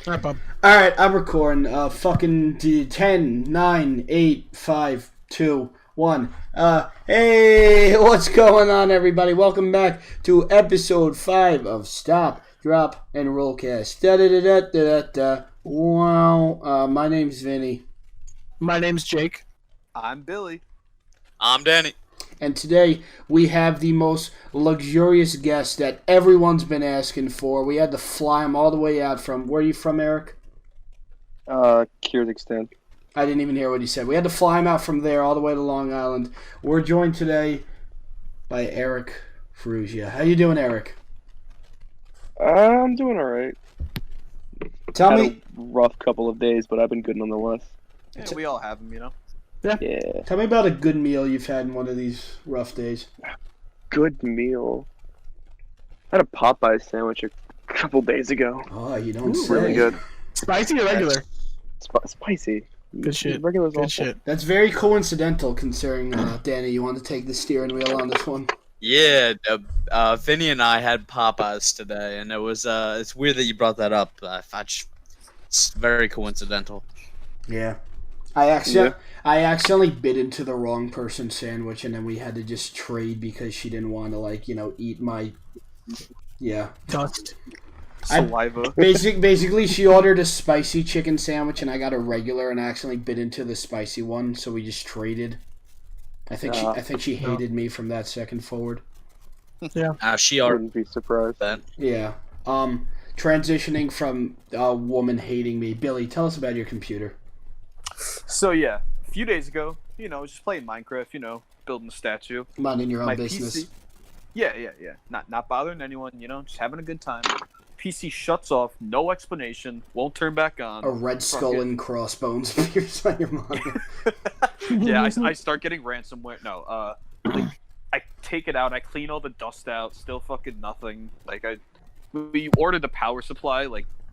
Wrap up. All right, I'm recording. Fucking 10, 9, 8, 5, 2, 1. Hey, what's going on, everybody? Welcome back to episode 5 of Stop, Drop, and RollCast. Da-da-da-da-da-da. Wow. My name's Vinny. My name's Jake. I'm Billy. I'm Danny. And today we have the most luxurious guest that everyone's been asking for. We had to fly him all the way out from... Where are you from, Eric? Kyrgyzstan. I didn't even hear what he said. We had to fly him out from there all the way to Long Island. We're joined today by Eric Farrugia. How you doing, Eric? I'm doing alright. Tell Had me... a rough couple of days, but I've been good nonetheless. Yeah, we all have them, you know. Yeah. Tell me about a good meal you've had in one of these rough days. Good meal. I had a Popeye sandwich a couple days ago. Oh, you don't It's say. really good. Spicy or regular? Spicy. Good shit. Regular's Good awful. shit. That's very coincidental, considering, Danny, you want to take the steering wheel on this one. Yeah, Vinny and I had Popeyes today, and it was it's weird that you brought that up. It's very coincidental. Yeah. I accidentally bit into the wrong person's sandwich, and then we had to just trade because she didn't want to, eat my... Yeah. Dust. Saliva. Basically, she ordered a spicy chicken sandwich, and I got a regular, and I accidentally bit into the spicy one, so we just traded. I think she hated me from that second forward. Yeah. She I already wouldn't be surprised. that. Yeah. Transitioning from a woman hating me. Billy, tell us about your computer. So yeah, a few days ago, just playing Minecraft, building a statue. Minding your own My business. PC. Yeah. Not bothering anyone, just having a good time. PC shuts off, no explanation, won't turn back on. A red skull Fucking- and crossbones appears on your monitor. Yeah, I start getting ransomware. No, I take it out, I clean all the dust out, still fucking nothing. We ordered the power supply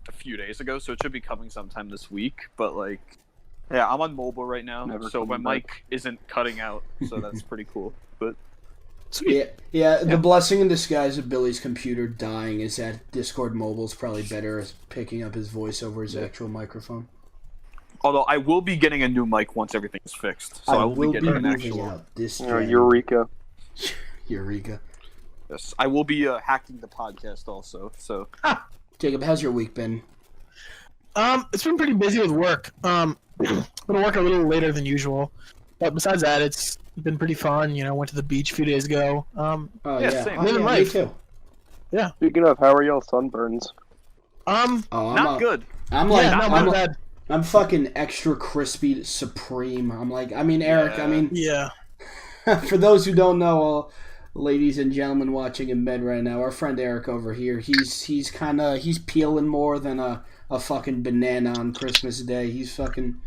a few days ago, so it should be coming sometime this week. But yeah, I'm on mobile right now, Never so my coming back. mic isn't cutting out, so that's pretty cool. But Sweet. Yeah. The blessing in disguise of Billy's computer dying is that Discord Mobile's probably better at picking up his voice over his actual microphone. although I will be getting a new mic once everything is fixed, so I will be getting an moving actual. out this Eureka. Eureka. Yes, I will be hacking the podcast also. So Jacob, how's your week been? It's been pretty busy with work. Been working a little later than usual, but besides that, it's been pretty fun. Went to the beach a few days ago. Oh, Yeah, same. Living me life. too. Speaking of, how are y'all sunburns? Oh, not good. I'm Yeah, not I'm, bad. I'm fucking extra crispy supreme. Eric, Yeah. for those who don't know, ladies and gentlemen watching in bed right now, our friend Eric over here, he's peeling more than a fucking banana on Christmas Day. He's fucking...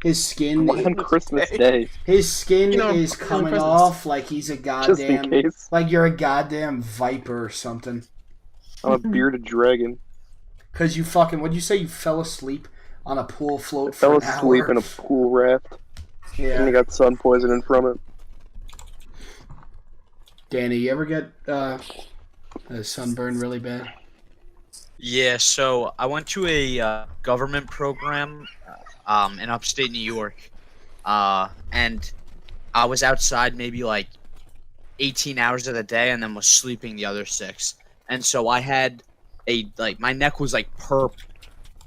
His skin... Why on Christmas Day? His skin is for coming Christmas. off like he's a Just in goddamn... case. Like you're a goddamn viper or something. I'm a bearded dragon. Because you fucking... What'd you say? You fell asleep on a pool float I fell for an asleep hour? in a pool raft, and I Yeah. got sun poisoning from it. Danny, you ever get a sunburn really bad? Yeah, so I went to a government program in upstate New York, and I was outside maybe 18 hours of the day, and then was sleeping the other 6. And so I had my neck was purple,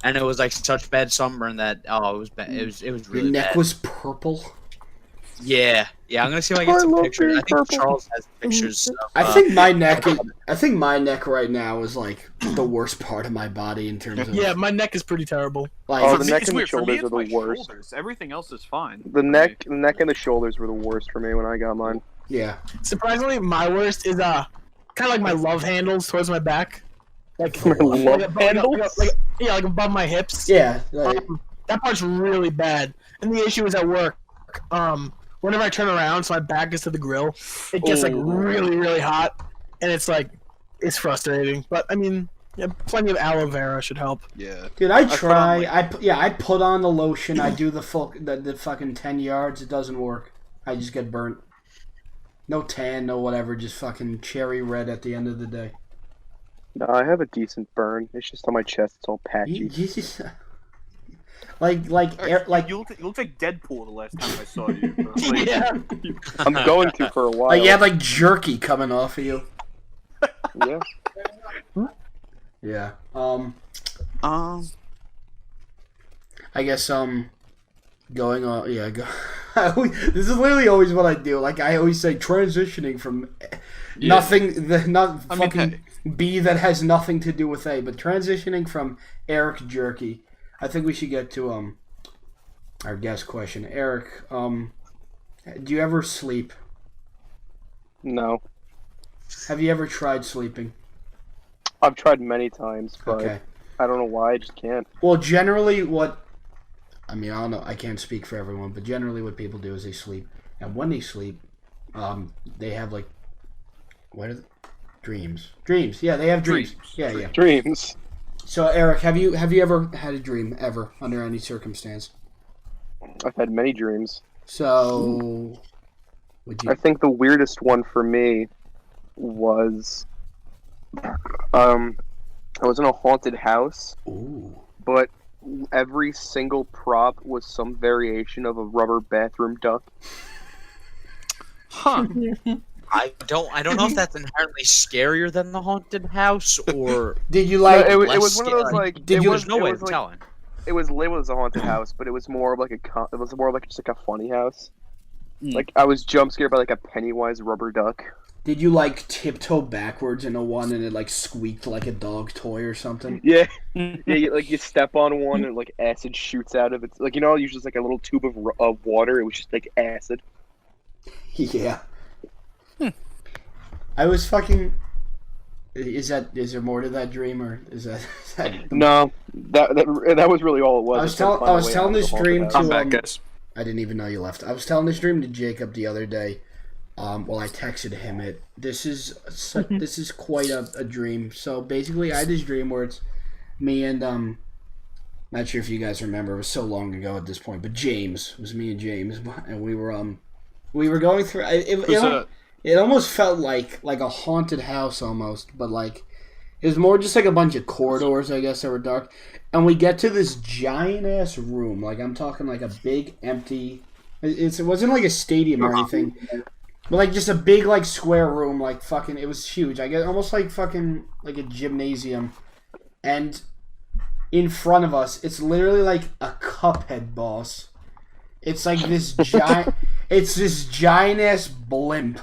and it was such bad sunburn that it was bad. It was Your really neck bad. was purple? Yeah. I'm gonna see if I can get I some love pictures. being I think purple. Charles has pictures. Of, I think my neck right now is the worst part of my body in terms of Yeah, my neck is pretty terrible. Oh, the For me, neck it's and the weird. For me, shoulders it's are the my worst. shoulders. Everything else is fine. The neck and the shoulders were the worst for me when I got mine. yeah. Surprisingly, my worst is kind of like my love handles towards my back, Love handles? like above my hips. Yeah. That part's really bad. And the issue is at work. Whenever I turn around, so my back is to the grill, it gets really, really hot, and it's frustrating. But I mean, yeah, plenty of aloe vera should help. Yeah. Dude, I put try. on, I put on the lotion. I do the fucking 10 yards. It doesn't work. I just get burnt. No tan, no whatever. Just fucking cherry red at the end of the day. No, I have a decent burn. It's just on my chest. It's all patchy. You just, You looked like Deadpool the last time I saw you. Like, Yeah. I'm going to for a while. like you had like jerky coming off of you. Yeah. Yeah. I guess going on. Yeah. This is literally always what I do. Like I always say, transitioning from nothing, fucking B that has nothing to do with A, but transitioning from Eric Jerky. I think we should get to our guest question. Eric, do you ever sleep? No. Have you ever tried sleeping? I've tried many times, but Okay. I don't know why. I just can't. Well, generally, I don't know. I can't speak for everyone, but generally, what people do is they sleep, and when they sleep, they have like, what are dreams? Dreams. Yeah, they have dreams. Yeah. Dreams. So, Eric, have you ever had a dream ever under any circumstance? I've had many dreams. So, would you? I think the weirdest one for me was, I was in a haunted house, Ooh. but every single prop was some variation of a rubber bathroom duck. huh? I don't know if that's inherently scarier than the haunted house or. Did you No, like? it less was one of those scary. like. Did it you- was, There's no it way was of like, telling. It was labeled as a haunted house, but it was more of like it was more like just like a funny house. Mm. Like I was jump scared by like a Pennywise rubber duck. Did you like tiptoe backwards into one and it like squeaked like a dog toy or something? Yeah, like you step on one and like acid shoots out of it. Like usually just like a little tube of water. It was just like acid. Yeah. I was fucking. Is there more to that dream or is that? No, that was really all it was. I was Just trying to telling- find I a was way telling out of this the haunted dream house. to- I'm back, guys. I didn't even know you left. I was telling this dream to Jacob the other day. Well, I texted him it. This is quite a dream. So basically, I had this dream where it's me and not sure if you guys remember. It was so long ago at this point, but James, it was me and James, and we were going through. It almost felt like a haunted house almost, but like it was more just like a bunch of corridors, I guess, that were dark. And we get to this giant ass room, like I'm talking like a big empty. It wasn't like a stadium or anything, but like just a big like square room, like fucking. It was huge. I guess almost like fucking like a gymnasium, and in front of us, it's literally like a Cuphead boss. It's like this giant. It's this giant ass blimp.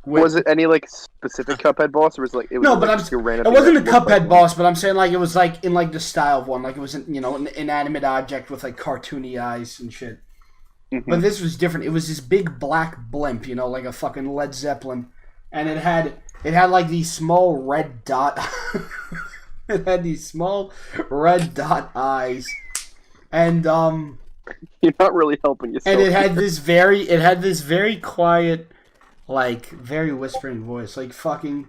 Was it any like specific Cuphead boss, or was it like it was No, like, but just your random it thing wasn't a that looked like Cuphead one? boss, but I'm saying like it was like in like the style of one, like it was an inanimate object with like cartoony eyes and shit. Mhm. But this was different. It was this big black blimp, like a fucking Led Zeppelin, and it had like these small red dot. It had these small red dot eyes, and You're not really helping yourself. and it had this very quiet, like very whispering voice, like fucking,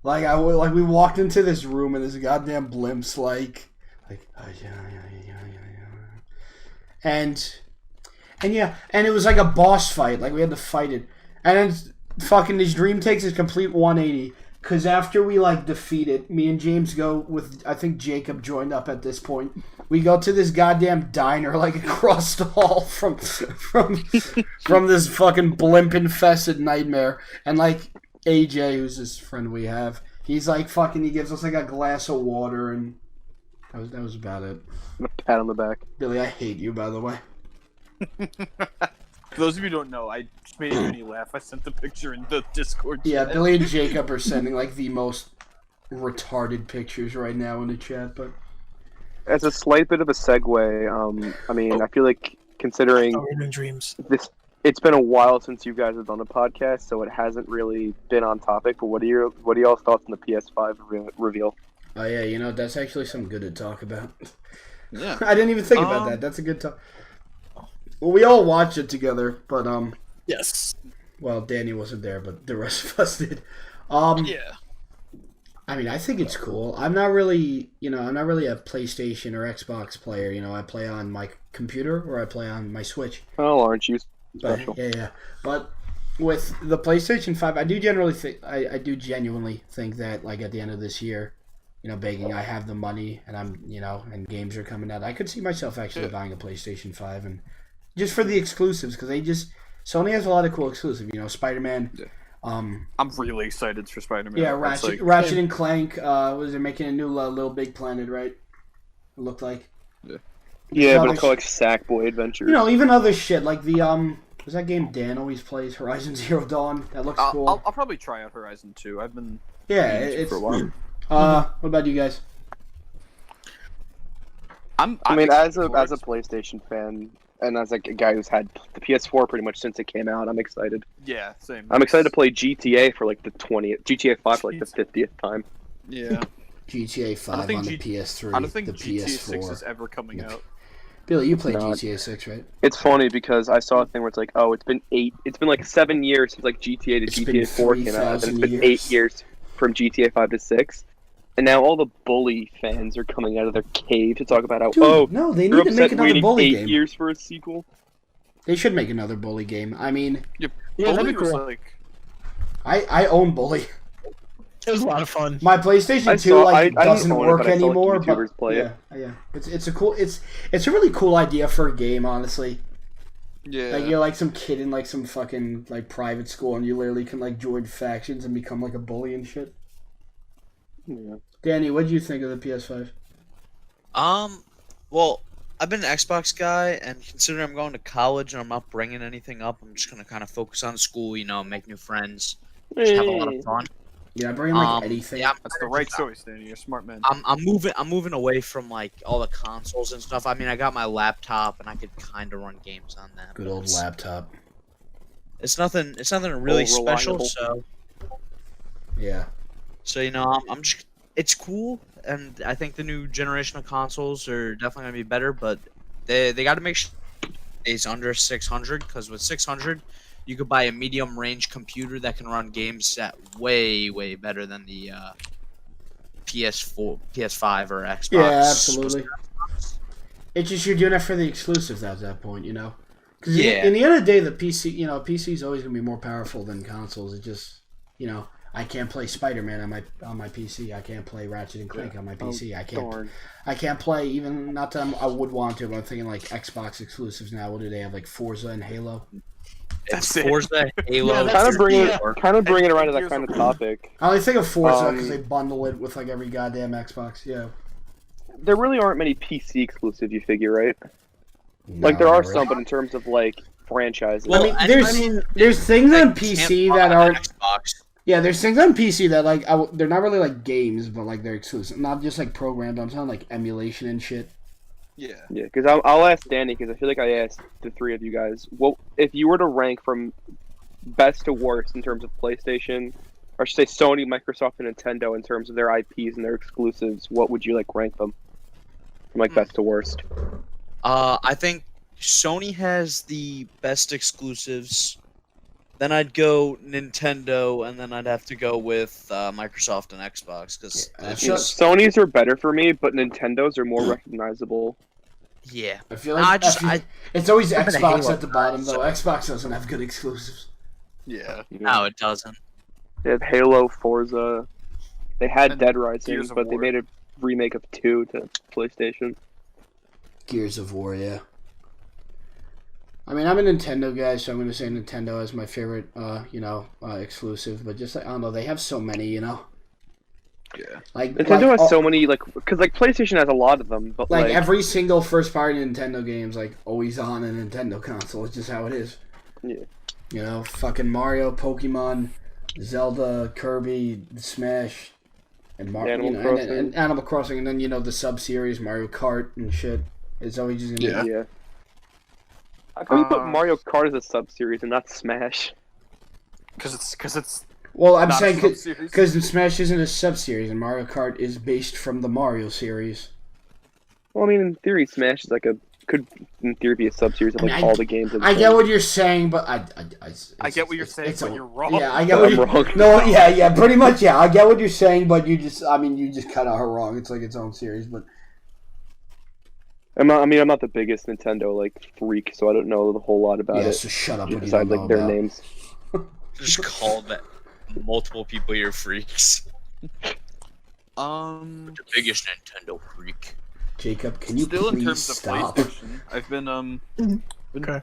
like we walked into this room and this goddamn blimp's like and it was like a boss fight, like we had to fight it, and then fucking this dream takes a complete 180. Because after we, like, defeat it, me and James go with, I think Jacob joined up at this point. We go to this goddamn diner, like, across the hall from this fucking blimp-infested nightmare. And, like, AJ, who's this friend we have, he's, like, fucking, he gives us, like, a glass of water, and that was about it. A pat on the back. Billy, I hate you, by the way. For those of you who don't know, I just made Vinny laugh. I sent the picture in the Discord chat. Yeah, Billy and Jacob are sending, like, the most retarded pictures right now in the chat, but... As a slight bit of a segue, I mean, I feel like considering Dreams. this, it's been a while since you guys have done a podcast, so it hasn't really been on topic. But what are y'all's thoughts on the PS5 reveal? Oh, yeah, that's actually something good to talk about. Yeah. I didn't even think about that. That's a good talk. Well, we all watched it together, but, Yes. well, Danny wasn't there, but the rest of us did. I mean, I think it's cool. I'm not really a PlayStation or Xbox player. I play on my computer or I play on my Switch. Oh, aren't you But, special? yeah. But with the PlayStation 5, I do genuinely think that like at the end of this year, begging, I have the money and and games are coming out. I could see myself actually buying a PlayStation 5 and just for the exclusives because Sony has a lot of cool exclusives. Spider-Man. Yeah. I'm really excited for Spider-Man. Yeah, Ratchet and Clank. Was it making a new Little Big Planet? Right? It looked like. Yeah, but it's called like Sackboy Adventures. Even other shit like the was that game Dan always plays, Horizon Zero Dawn? That looks cool. I'll probably try out Horizon 2. I've been it's for a while. What about you guys? I mean, as a PlayStation fan and as like a guy who's had the PS4 pretty much since it came out, I'm excited. Yeah, same. I'm excited to play GTA for like the 20th, GTA 5 for like the 50th time. Yeah. GTA 5 on the PS3. I don't think the GTA PS4. 6 is ever coming out. Billy, you played GTA 6, right? It's funny because I saw a thing where it's like, oh, it's been like 7 years since like GTA to GTA 4 came out, and it's been 8 years from GTA 5 to 6. And now all the Bully fans are coming out of their cave to talk about how, no, they you're need to make upset another waiting Bully 8 game. years for a sequel. They should make another Bully game. I mean, Yeah, that'd be cool. Like... I own Bully. It was a lot of fun. My PlayStation 2 doesn't work anymore, but play it. Yeah. It's a really cool idea for a game, honestly. Yeah. Like you're like some kid in like some fucking like private school, and you literally can like join factions and become like a bully and shit. Yeah. Danny, what do you think of the PS5? Well, I've been an Xbox guy, and considering I'm going to college and I'm not bringing anything up, I'm just gonna kind of focus on school. Make new friends, just have a lot of fun. Yeah, bring like anything. Yeah, that's the right choice, Danny. You're a smart man. I'm moving away from like all the consoles and stuff. I mean, I got my laptop and I could kind of run games on that. Good old laptop. It's nothing really special. reliable. So yeah. So I'm just it's cool, and I think the new generation of consoles are definitely gonna be better. But they got to make sure it's under 600 because with 600. You could buy a medium-range computer that can run games that way way better than the PS4, PS5, or Xbox. Yeah, absolutely. It's just you're doing it for the exclusives at that point, Because in the end of the day, the PC, PC is always gonna be more powerful than consoles. It just, I can't play Spider-Man on my PC. I can't play Ratchet and Clank on my PC. I can't play even not that I would want to. But I'm thinking like Xbox exclusives now. What do they have? Like Forza and Halo. It's Forza, Halo. Yeah, Kind of bring it around to that kind of topic. I only think of Forza because they bundle it with like every goddamn Xbox. Yeah. There really aren't many PC exclusive, you figure, right? No, Like there are really. some, but in terms of like franchises. Well, there's things on Can't PC run that on aren't. Xbox. Yeah, there's things on PC that like they're not really like games, but like they're exclusive, not just like programmed. I'm talking like emulation and shit. Yeah. Yeah, because I'll ask Danny, because I feel like I asked the three of you guys. Well, if you were to rank from best to worst in terms of PlayStation, or I should say Sony, Microsoft, and Nintendo in terms of their IPs and their exclusives, what would you like rank them from like best to worst? I think Sony has the best exclusives. Then I'd go Nintendo, and then I'd have to go with Microsoft and Xbox because Sony's are better for me, but Nintendo's are more recognizable. Yeah. I feel like it's always I've been a Xbox Halo at the bottom guy, though. so- Xbox doesn't have good exclusives. Yeah. No, it doesn't. They have Halo, Forza. They had And Dead Rising, Gears of but they War. made a remake of 2 to PlayStation. Gears of War, yeah. I mean, I'm a Nintendo guy, so I'm going to say Nintendo is my favorite, exclusive. But just, I don't know, they have so many, Yeah. Like, Nintendo has so many, because PlayStation has a lot of them, but like every single first-party Nintendo game's, like, always on a Nintendo console. It's just how it is. Yeah. Fucking Mario, Pokemon, Zelda, Kirby, Smash, and Animal Crossing. and Animal Crossing, and then, the sub-series, Mario Kart and shit. It's always just going to be... Yeah. How come you put Mario Kart as a sub-series and not Smash? Because it's Well, I'm not a saying sub-series. because Smash isn't a sub-series, and Mario Kart is based from the Mario series. Well, I mean, in theory, Smash is could in theory be a sub-series of all the games. I get what you're saying, but I get what you're saying, but you're wrong. Yeah, I get what you're wrong. No, yeah, pretty much, yeah. I get what you're saying, but you just kind of are wrong. It's like its own series, but I'm not the biggest Nintendo freak, so I don't know a whole lot about it. So shut up. What you Besides don't know their about. names. Just call that multiple people your freaks. Um, The biggest Nintendo freak. Jacob, can you still in please terms of stop? PlayStation, I've been Okay.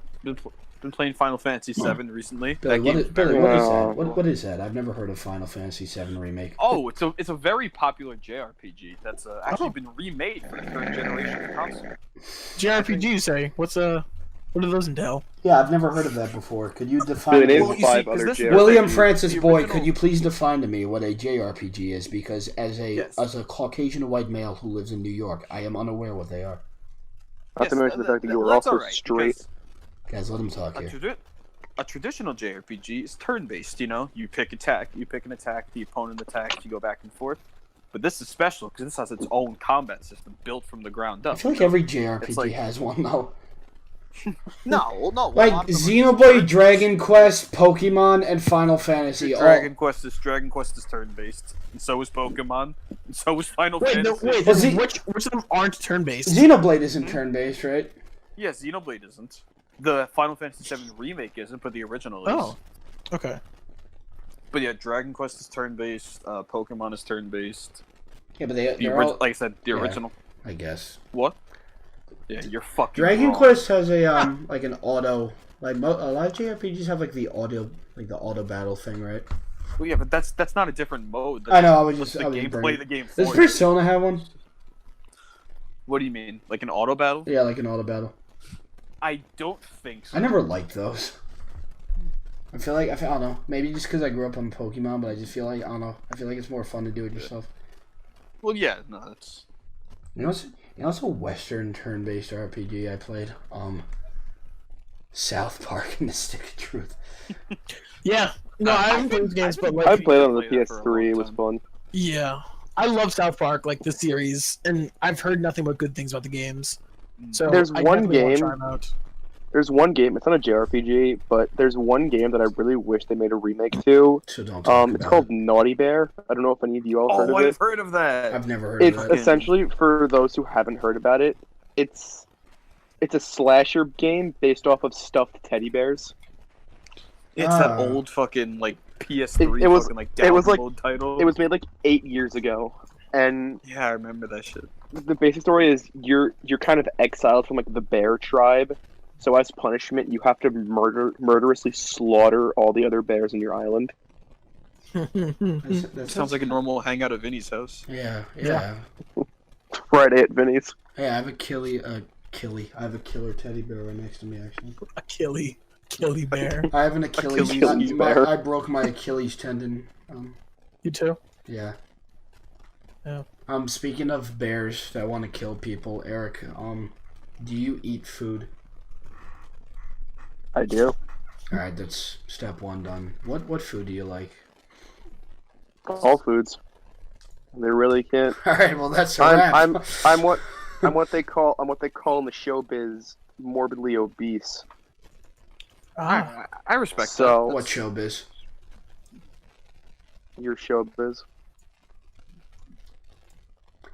been playing Final Fantasy VII recently. Billy, That what game's is, Billy, very what is Uh, that? What is that? I've never heard of Final Fantasy VII Remake. Oh, it's a very popular JRPG that's actually been remade for the current generation of console. JRPG, you say? What do those entail? Yeah, I've never heard of that before. Could you define Billy, it? name Well, you see, five 'cause other this is- JRPGs. William Francis The Boy, original- could you please define to me what a JRPG is? Because as Yes. a Caucasian white male who lives in New York, I am unaware what they are. Not to mention the fact that you were that's also alright, straight. because Guys, let him talk here. A traditional JRPG is turn-based. You know, you pick an attack, the opponent attacks, you go back and forth. But this is special because this has its own combat system built from the ground I up. feel like you know? every JRPG It's like- has one though. No. Like Xenoblade, Dragon Quest, Pokemon, and Final Fantasy. Dragon Quest is turn-based, and so is Pokemon, and so is Final Wait, no, Fantasy. wait. Well, then which of them aren't turn-based? Xenoblade isn't turn-based, right? Yeah, Xenoblade isn't. The Final Fantasy VII remake isn't, but the original is. Oh, okay. But yeah, Dragon Quest is turn-based. Pokemon is turn-based. Yeah, but Like I said, the Yeah. original. I guess. What? Yeah, you're fucking Dragon wrong. Quest has a like an auto, like a lot of JRPGs have like the auto battle thing, right? Well, yeah, but that's not a different mode. I know. I was That's just the game bringing- play the game Does for you. Persona have one? What do you mean? Like an auto battle? Yeah, like an auto battle. I don't think so. I never liked those. I don't know. Maybe just because I grew up on Pokemon, but I just feel like I don't know. I feel like it's more fun to do it yourself. Well, yeah, no, that's. You know, it's a Western turn-based RPG I played. South Park and the Stick of Truth. Yeah. No, I haven't played these games, but like, I played on the Played that for a PS3. It long was time. fun. yeah, I love South Park, like the series, and I've heard nothing but good things about the games. So There's I one definitely wanna game- try 'em out. There's one game. It's not a JRPG, but there's one game that I really wish they made a remake to. So don't talk It's about called it. Naughty Bear. I don't know if any of you all heard of I've it. heard of that. I've never heard It's of it. essentially, for those who haven't heard about it, it's a slasher game based off of stuffed teddy bears. It's Ah. that old fucking like PS3 It was- fucking like it was, like- download title. It was made like 8 years ago, and Yeah, I remember that shit. the basic story is you're kind of exiled from like the bear tribe. So as punishment, you have to murderously slaughter all the other bears in your island. That Sounds like a normal hangout at Vinny's house. Yeah. Friday at Vinny's. Hey, I have a I have a killer teddy bear right next to me, actually. Achilles bear. I have an Achilles. Achilles bear. I broke my Achilles tendon. You too? Yeah. Yeah. Speaking of bears that want to kill people, Eric, do you eat food? I do. All right, that's step one done. What food do you like? All foods. They really can't. All right, well that's a wrap. I'm what they call in the showbiz morbidly obese. Ah, I respect So What showbiz? your showbiz.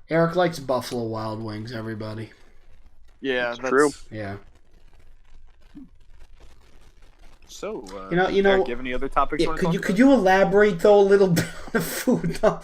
Eric likes Buffalo Wild Wings. Everybody. that. Yeah, It's that's true. Yeah. So, You know- Eric, you have any other topics? Yeah, wanna could talk you about? could you elaborate though a little bit on the food? No.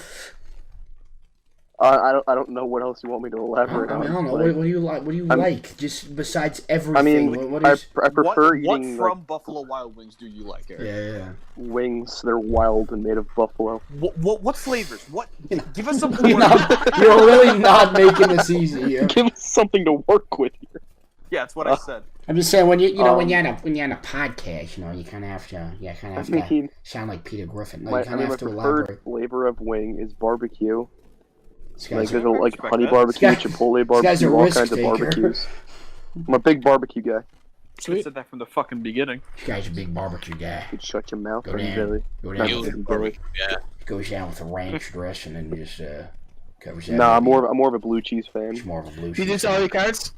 I don't know what else you want me to elaborate I on. don't know. Like, What do you like? What do you I'm- like? Just besides everything. I mean, what I is? prefer what eating from Buffalo Wild Wings do you like, Eric? Yeah. like, wings. They're wild and made of buffalo. What flavors? What? You know, Give us some. You're really not making this easy here. Give us something to work with here. Yeah, that's what I said. I'm just saying when when Um, you're on a podcast, you kind of have to I mean, sound like Peter Griffin. No, my you kind of have to preferred elaborate. flavor of wing is barbecue. This Like guy's, there's a like respect honey that. barbecue, This guy- chipotle guy's a barbecue, all risk kinds of taker. barbecues. I'm a big barbecue guy. I said that from the fucking beginning. this guy's a big barbecue guy. You shut your mouth, Go Ernie down. Billy. Go Not down, Billy, with, Billy. Yeah. goes down with a ranch dressing and just covers that. Nah, I'm baby. more of a blue cheese fan. It's more of a blue. you cheese do fan. celery carrots?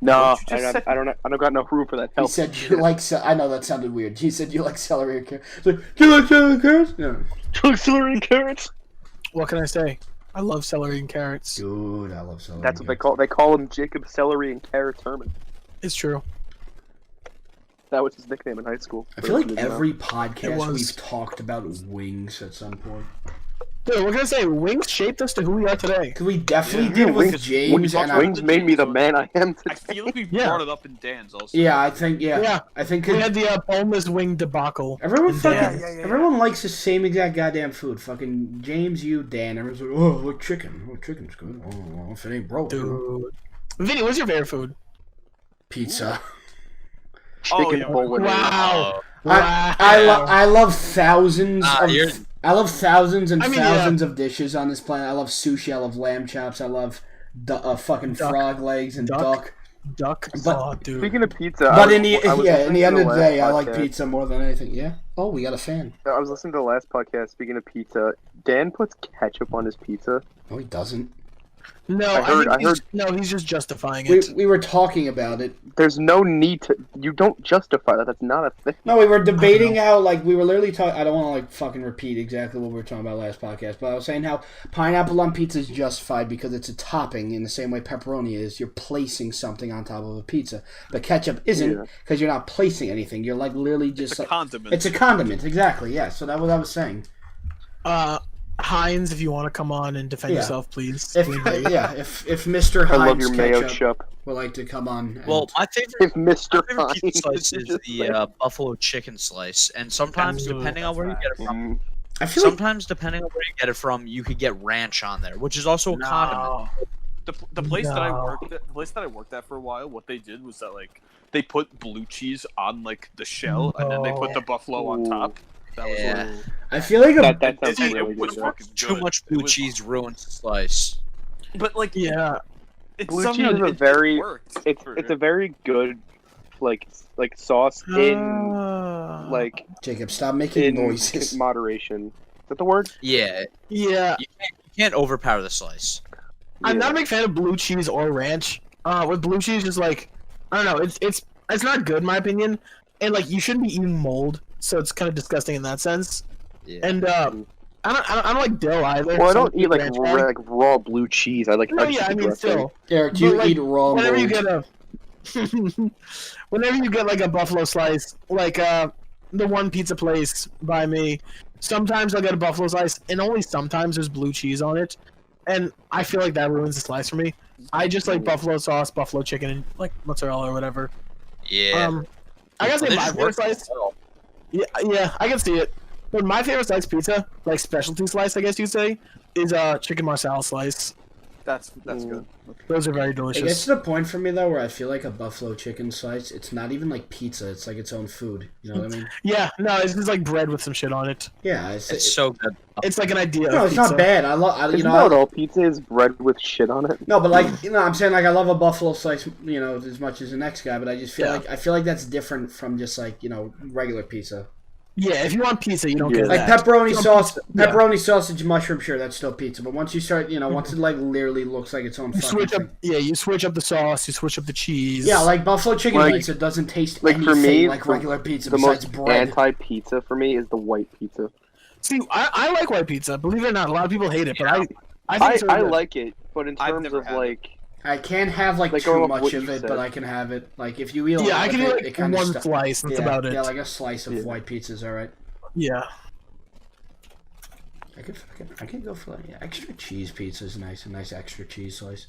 No, What you just said? I don't got no room for that. He Help. said you like. I know that sounded weird. He said you like celery and carrots. Like, do you like celery and carrots? No. celery and carrots. What can I say? I love celery and carrots. Dude, I love celery. That's and what they call him Jacob Celery and Carrots Herman. It's true. That was his nickname in high school. I feel like Didn't know. every It podcast was. we've talked about wings at some point. Dude, we're gonna say wings shaped us to who we are today. Because we definitely Yeah, did with wings- James and I. Wings made me the man I am I today. feel like we Yeah. brought it up in Dan's also. Yeah, I think Yeah. I think We had the boneless wing debacle. everyone And fucking Dan. everyone likes the same exact goddamn food. Fucking James, you, Dan. Everyone's like, oh, look, chicken. Oh, chicken's good. Oh, if it ain't broke, Dude. Vinny, what's your favorite food? pizza. Oh, Chicken yeah. bolognese. Wow. I love thousands you're- I love thousands and I mean, thousands of dishes on this planet. I love sushi. I love lamb chops. I love fucking Duck. frog legs and Duck. duck. Duck. But- Oh, dude. Speaking of pizza, But in the I was listening the to end of the last day, I like podcast. pizza more than anything. Yeah. Oh, we got a fan. I was listening to the last podcast. Speaking of pizza, Dan puts ketchup on his pizza. No, he doesn't. No, I heard- think I heard- no, he's just justifying it. We were talking about it. There's no need to. You don't justify that. That's not a thing. No, we were debating how, like, we were literally talking. I don't want to, like, fucking repeat exactly what we were talking about last podcast, but I was saying how pineapple on pizza is justified because it's a topping in the same way pepperoni is. You're placing something on top of a pizza. But ketchup isn't Yeah. because you're not placing anything. You're, like, literally just. It's a like, condiment. it's a condiment, exactly, yeah. So that was what I was saying. Heinz, if you want to come on and defend Yeah. yourself, please. If Mr. I love Heinz your mayo ketchup chup. would like to come on. And, Well, my favorite, If Mr. my favorite pizza Heinz slice is just the like- buffalo chicken slice, and sometimes Ooh, depending on where you get it from, I feel like sometimes depending on where you get it from, you could get ranch on there, which is also a condiment. No. The place that I No. worked at for a while, what they did was that like they put blue cheese on like the shell, and then they put the buffalo on top. That was Yeah. like, I feel like That sounds it really was good. fucking Too good. much It blue was- cheese ruins the slice. But like, Yeah. it's Blue somehow- cheese is a it very- worked It's for it's a it. very good like sauce in like Jacob, stop making in noises. moderation. Is that the word? Yeah, Yeah. you can't overpower the slice. I'm Yeah. not a big fan of blue cheese or ranch. With blue cheese, just like I don't know, it's not good in my opinion, and like you shouldn't be eating mold, so it's kind of disgusting in that sense. Yeah. And I don't like dill either. Well, I so I'm don't a eat like ranch raw, guy. like raw blue cheese. I like No, extra yeah, I mean dressing. still. Eric, do you But, like, eat raw Whenever you mold? get a, whenever you get like a buffalo slice, like the one pizza place by me, sometimes I'll get a buffalo slice, and only sometimes there's blue cheese on it, and I feel like that ruins the slice for me. I just like buffalo sauce, buffalo chicken, and like mozzarella or whatever. Yeah. I gotta say They my just favorite work slice. well. Yeah, I can see it. But my favorite slice pizza, like specialty slice, I guess you'd say, is chicken marsala slice. That's good. Those are very It gets delicious. to the point for me though where I feel like a buffalo chicken slice, it's not even like pizza, it's like its own food. You know what I mean? Yeah, no, it's just like bread with some shit on it. Yeah, It's so good. It's like an idea. no, of it's pizza. not bad. I love, Isn't that what all pizza is? Bread with shit on it. no, but like, I'm saying like I love a buffalo slice, as much as the next guy, but I just feel Yeah. like I feel like that's different from just like regular pizza. Yeah, if you want pizza, you don't Yeah. get Like that. pepperoni You want sauce, pizza, yeah. pepperoni sausage, mushroom, sure, that's still pizza. But once you start, once it like literally looks like its own You fucking switch up, thing. yeah. You switch up the sauce. You switch up the cheese. Yeah, like buffalo chicken Like- pizza doesn't taste like, anything for me, like the- regular pizza The besides most bread. anti-pizza for me is the white pizza. See, I like white pizza. Believe it or not, a lot of people hate it, but I think it's really I good. like it, but in I've terms never of had like, I can't have like Like, too going off much what of you it, said. but I can have it. Like if you eat a Yeah, lot I can of eat it, like it kind one of stuff. slice. That's about it. Yeah, like a slice of Yeah. white pizza is alright. Yeah. I could go for like extra cheese pizza is nice. A nice extra cheese slice.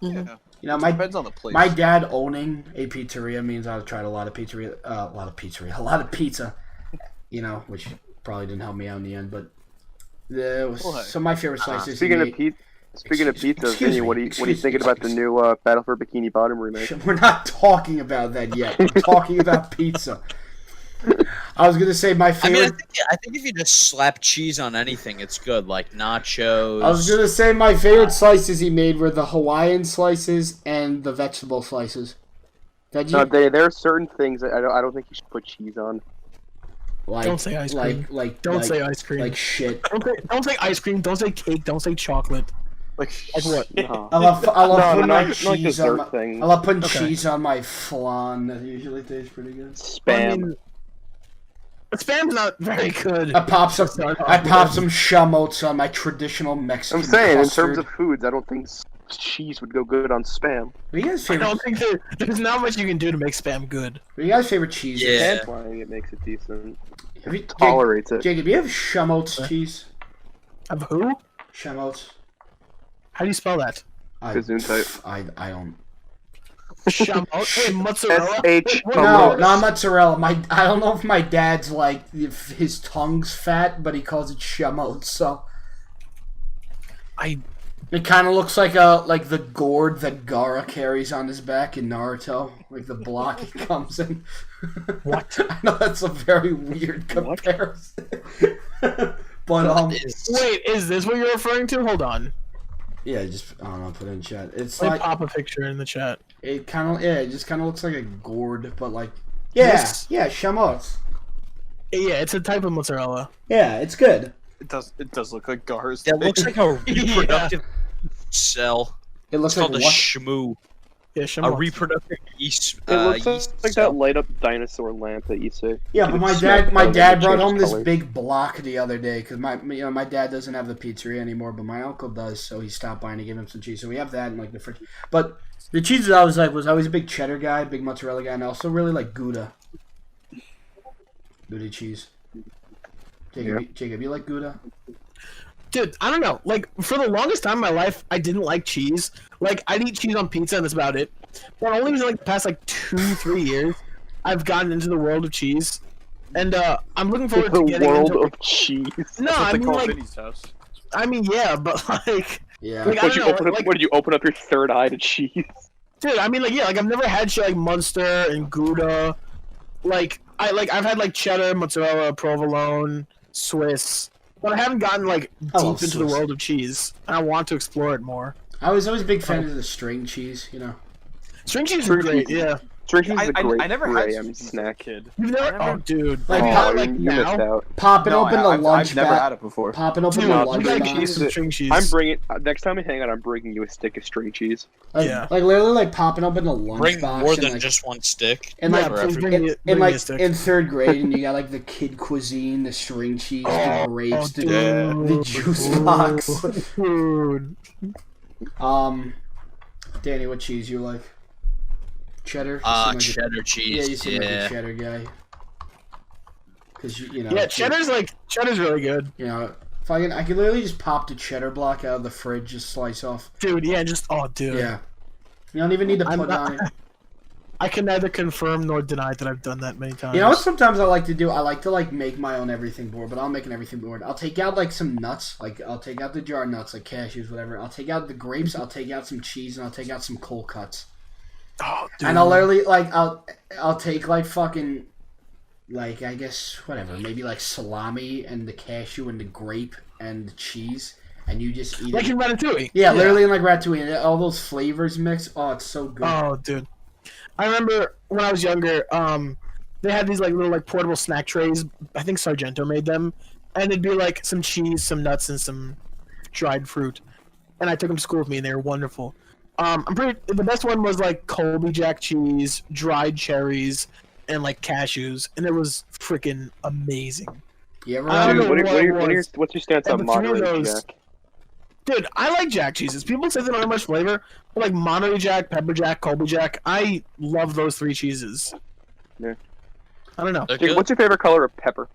Yeah. My Depends on the place. my dad owning a pizzeria means I've tried a lot of pizza. Which probably didn't help me out in the end. But What? so my favorite slices. speaking of he pizza. Speaking of pizza, Excuse Vinny, me, what are you excuse thinking me, about the excuse new Battle for Bikini Bottom remake? We're not talking about that yet. We're talking about pizza. I was gonna say my I favorite. mean, I think if you just slap cheese on anything, it's good. Like nachos. I was gonna say my favorite slices he made were the Hawaiian slices and the vegetable slices. Veggie, No, there are certain things that I don't think you should put cheese on. like, Don't say ice cream. Don't say ice cream. like shit. Don't say ice cream. Don't say cake. Don't say chocolate. Like what? No. I love putting no, my not like cheese on dessert my. things. I love putting Okay. cheese on my flan. That usually tastes pretty good. Spam. Spam's not very good. I pop some shum oats on my traditional Mexican. I'm saying, custard. in terms of foods, I don't think cheese would go good on Spam. What are you guys' I favorite? don't think there's not much you can do to make Spam good. What are you guys' favorite cheese? Yeah. Pan frying it makes it decent. Have you, Tolerates it. Jacob, do you have Schummel's cheese? Of who? Schummel's. How do you spell that? Gesundheit. I don't. Wait, mozzarella? SH. What- No, what- not mozzarella. I don't know if my dad's like if his tongue's fat, but he calls it Schummel's. So it kind of looks like the gourd that Gaara carries on his back in Naruto, like the block he comes in. What? I know that's a very weird comparison. But Wait, is this what you're referring to? Hold on. yeah, just I don't know, put it in chat. It's Let me like pop a picture in the chat. it just kind of looks like a gourd, but like yeah, Schummel's. Yeah, it's a type of mozzarella. Yeah, it's good. It does look like Gar's. That looks like a reproductive cell. It looks It's called like a what? shmoo. Yeah, A Schummel's. reproductive yeast. It looks yeast like cell. that light up dinosaur lamp that you see. Yeah, but You my can smell dad it brought changes home this colors. big block the other day because my dad doesn't have the pizzeria anymore, but my uncle does, so he stopped by and he gave him some cheese. So we have that in like the fridge. But the cheeses I was always a big cheddar guy, big mozzarella guy, and I also really like Gouda. Gouda cheese. Jacob, you like Gouda? Dude, I don't know. Like, for the longest time in my life, I didn't like cheese. Like, I'd eat cheese on pizza and that's about it. But only within, like, the past, like, 2-3 years, I've gotten into the world of cheese. And, I'm looking forward to The getting world into... of cheese. No, That's what I they mean, call like... Vinny's house. I mean, yeah, but, like... Yeah. Like, I What don't know, what did you open up your third eye to cheese? Dude, I mean, like, yeah, like, I've never had shit like Munster and Gouda. I've had, like, cheddar, mozzarella, provolone, Swiss... But I haven't gotten, like, I love deep into the Swiss. world of cheese. And I want to explore it more. I was always a big fan of the string cheese, you know. String cheese is String great, cheese. yeah. String cheese is a I great never had graham cheese as a snack. kid. You've never... I never- Oh, dude. Like, Have you pop- had it, like, you missed now? out. Popping open the lunch I've never box. had it before. Popping open Dude, the you lunch gotta box. get some string cheese. I'm bringing next time we hang out. I'm bringing you a stick of string cheese. Yeah. Like literally like popping open the lunch Bring box. more and, than like, just one stick. and Yeah, like please bring in, me- in bring me like a stick. in third grade, and you got like the kid cuisine, the string cheese, the grapes, the dude. juice box. Dude. Danny, what cheese you like? Cheddar. You seem like a- Cheddar Yeah, cheese. you seem like a cheddar guy. Because you know. Yeah, cheddar's really good. You know, if I could literally just pop the cheddar block out of the fridge, just slice off. Dude, yeah, just... Oh, dude. Yeah. You don't even need to I'm put not- on it. I can neither confirm nor deny that I've done that many times. You know what sometimes I like to do? I like to like make my own everything board, but I'll make an everything board. I'll take out like some nuts, like I'll take out the jar nuts, like cashews, whatever. I'll take out the grapes, I'll take out some cheese, and I'll take out some cold cuts. Oh, dude. And I'll literally like I'll take like fucking like I guess whatever, maybe like salami and the cashew and the grape and the cheese, and you just eat Like it. in Ratatouille. Yeah, literally in like Ratatouille, and all those flavors mix. Oh, it's so good. Oh, dude. I remember when I was younger, they had these like little like portable snack trays. I think Sargento made them, and it'd be like some cheese, some nuts, and some dried fruit. And I took them to school with me, and they were wonderful. The best one was like Colby Jack cheese, dried cherries, and like cashews, and it was freaking amazing. You ever I don't Dude, know what's your stance And on the three of Monterey those- Jack? Dude, I like Jack cheeses. People say they don't have much flavor, but like Monterey Jack, Pepper Jack, Colby Jack, I love those three cheeses. Yeah. I don't know. They're Dude, good. what's your favorite color of pepper?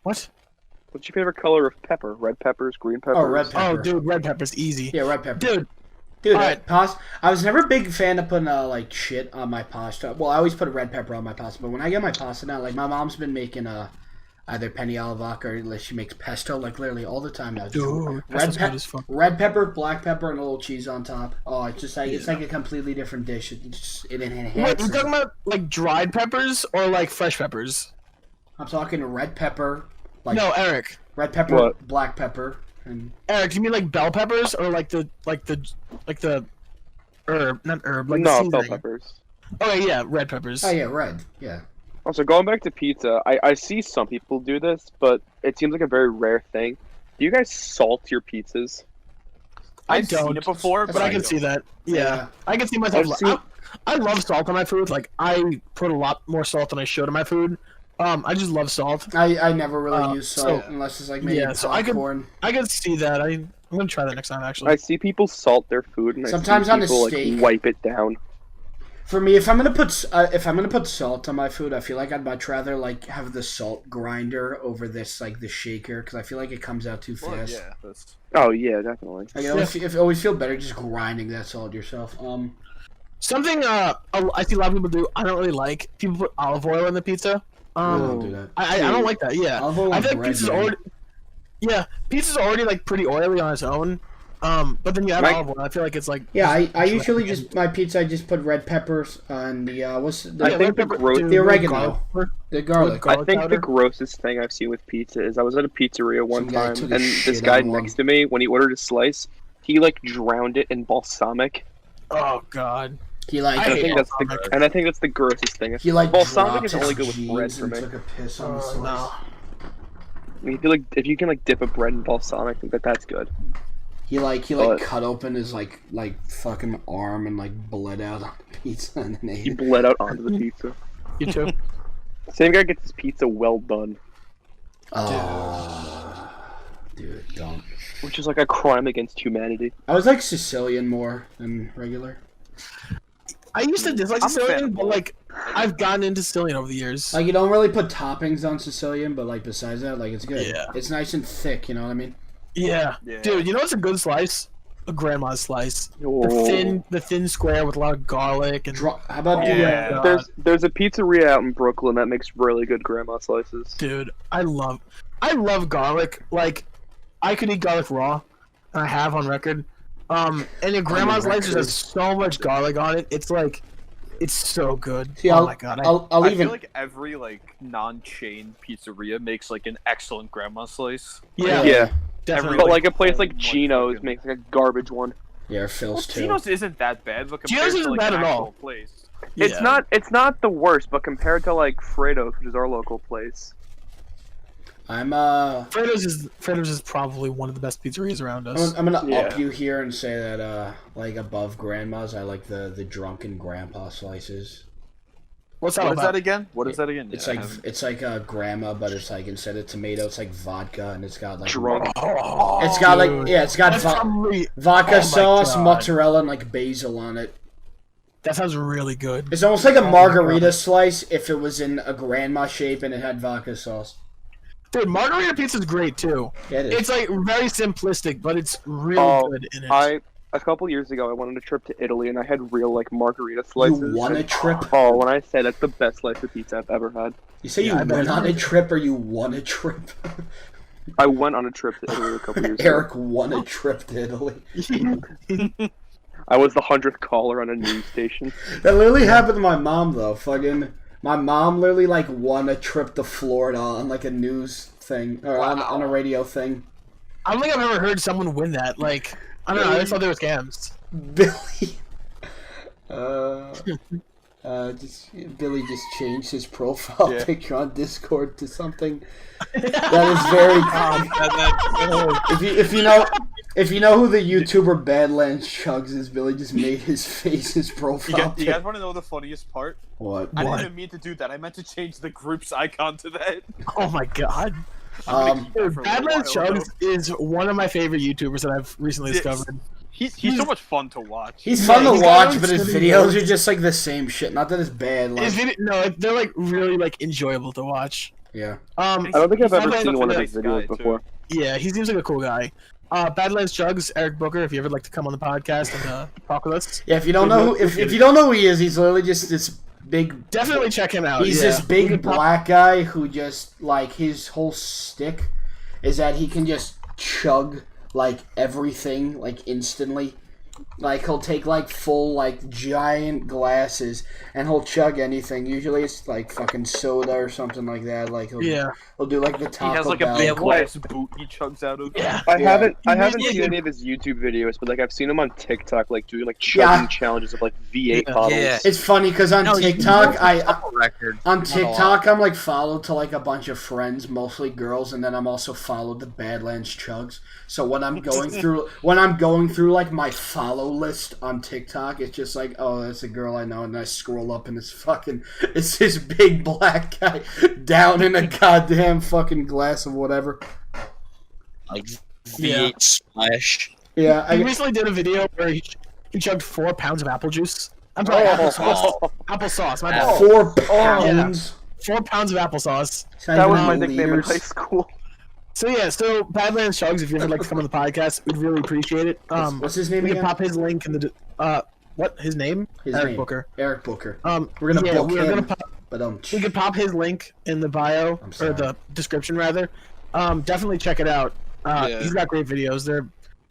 What? What's your favorite color of pepper? Red peppers, green peppers? red pepper. Oh, dude, red pepper's easy. Yeah, red pepper. Dude, Dude, Alright. I was never a big fan of putting like shit on my pasta. Well, I always put red pepper on my pasta, but when I get my pasta now, like my mom's been making either penny alla vodka or like she makes pesto like literally all the time now. Just dude, red, good as fuck. red pepper, black pepper, and a little cheese on top. Oh, it's just like it's like a completely different dish. It Wait, enhances. you talking about like dried peppers or like fresh peppers? I'm talking red pepper, like No, Eric. red pepper, What? black pepper, and Eric, do you mean like bell peppers or like the herb, not herb, like No, the bell seasoning? peppers. Oh yeah, red peppers. oh yeah, red, yeah. Also, going back to pizza, I see some people do this, but it seems like a very rare thing. Do you guys salt your pizzas? I've don't, seen it before, but I can don't. see that. Yeah, Yeah. I can see myself. I've seen- I love salt on my food. Like I put a lot more salt than I should on my food. I just love salt. I never really use so- salt unless it's like maybe yeah, so I could- popcorn. I can see that. I I'm gonna try that next time. Actually, I see people salt their food, and Sometimes I on see a people steak. like wipe it down. For me, if I'm gonna put salt on my food, I feel like I'd much rather like have the salt grinder over this like the shaker because I feel like it comes out too Well, fast. yeah, that's... Oh yeah, definitely. Like, it always feel better just grinding that salt yourself. something I see a lot of people do. I don't really like. People put olive oil in the pizza. I don't do that. I don't like that. Yeah, Olive oil I on think bread, pizza's man. already. Yeah, pizza's already like pretty oily on its own. But then you add Right. olive oil. I feel like it's like. Yeah, I usually just my pizza. I just put red peppers on the what's the, I think the the oregano, the garlic. I think powder. the grossest thing I've seen with pizza is I was at a pizzeria one Some guy time, took a and shit this guy on one. next to me, when he ordered a slice, he like drowned it in balsamic. Oh God. He like I I hate think that's balsamic. and I think that's the grossest thing. he like balsamic dropped is his only good with jeans bread for and me. took a piss on the Oh slice. no. I mean, if you can like dip a bread in balsamic, I think that's good. He But- cut open his like fucking arm and like bled out on the pizza and then ate He it. bled out onto the pizza. You too. Same guy gets his pizza well done, Oh, dude, don't. which is like a crime against humanity. I was like Sicilian more than regular. I used to dislike I'm a fan Sicilian, of but like I've gotten into Sicilian over the years. Like you don't really put toppings on Sicilian, but like besides that, like it's good. Yeah. It's nice and thick. You know what I mean? Yeah. Yeah. Dude, you know what's a good slice? A grandma's slice. Oh. The thin square with a lot of garlic and. How about Yeah. God. There's a pizzeria out in Brooklyn that makes really good grandma slices. Dude, I love garlic. Like, I could eat garlic raw, and I have on record. And your grandma's slice just has so much garlic on it. It's like, it's so good. See, oh I'll, my God. I'll I even. feel like every like non-chain pizzeria makes like an excellent grandma slice. Yeah, Yeah, definitely. but like a place like much Geno's fucking- makes like a garbage one. Yeah, Phil's too. Geno's isn't that bad, but compared Geno's to isn't like bad an at all. actual place. It's Yeah. It's not the worst, but compared to like Fredo's, which is our local place. I'm Fredo's is probably one of the best pizzerias around us. I'm gonna Yeah. up you here and say that like above grandma's, I like the drunken grandpa slices. What's that What is about? that again? What is that again? It's Yeah, I like haven't- it's like a grandma, but it's like instead of tomato, it's like vodka, and it's got like Drunk. Oh, It's got like dude. yeah, it's got That's probably, vodka oh my sauce, God. mozzarella, and like basil on it. that sounds really good. It's almost like a Oh my margarita God. slice if it was in a grandma shape and it had vodka sauce. Dude, margarita pizza's great too. Yeah, it is. It's like very simplistic, but it's really Oh, good in it. A couple years ago, I went on a trip to Italy, and I had real like margarita slices. You won a and- trip? Oh, when I say that's the best slice of pizza I've ever had. You say Yeah, you I bet went on a it's- trip or you won a trip? I went on a trip to Italy a couple years ago. Eric won a trip to Italy. I was the 100th caller on a news station. That literally happened to my mom though. Fucking my mom literally like won a trip to Florida on like a news thing or on a radio thing. I don't think I've ever heard someone win that. Like, I don't know. I just thought they were scams. Billy Billy just changed his profile Yeah. picture on Discord to something that is very if you know who the YouTuber Badlands Chugs is, Billy just made his face his profile You guys pic. want to know the funniest part? What? I didn't What? even mean to do that. I meant to change the group's icon to that. Oh my God. Um, Dude, For a Badlands while, Chugs is one of my favorite YouTubers that I've recently Yes. discovered. He's so much fun to watch. he's fun Yeah, to he's got watch, his but his own videos videos. are just like the same shit. Not that it's bad. Like, No, they're like really like enjoyable to watch. yeah. I don't think I've He's ever such seen a one of nice his videos guy, too. before. Yeah, he seems like a cool guy. Badlands Chugs, Eric Booker, if you ever like to come on the podcast and talk with us, Yeah, if you don't know if you don't know who he is, he's literally just this big. definitely check him out. He's yeah. this We big can talk- black guy who just like his whole stick is that he can just chug like everything like instantly. Like he'll take like full like giant glasses and he'll chug anything. Usually it's like fucking soda or something like that. Like he'll do like the He Taco has like a Bell. big glass boot he chugs out of. Yeah. I Yeah. haven't Yeah. seen any of his YouTube videos, but like I've seen him on TikTok, like doing like Yeah. chugging challenges of like V8 Yeah. bottles. Yeah. It's funny because on No, you TikTok can I couple record. on Not a TikTok lot. I'm like followed to like a bunch of friends, mostly girls, and then I'm also followed to Badlands Chugs. So when I'm going through like my follow list on TikTok, it's just like, oh, that's a girl I know, and I scroll up and it's this big black guy down in a goddamn fucking glass of whatever. V8 Splash. Yeah, He recently did a video where he chugged 4 pounds of apple juice. I'm sorry, applesauce. Applesauce, my bad. 4 pounds. 4 pounds of applesauce. That was Not my even nickname in liters. high school. So yeah, so Badlands Chugs, if you ever like to come on the podcast, we'd really appreciate it. What's his name We can again? pop his link in the what his name? His Eric name. Booker. Eric Booker. We're gonna book we're him. gonna pop, But we can pop his link in the bio I'm sorry. or the description rather. Definitely check it out. Yeah. He's got great videos. They're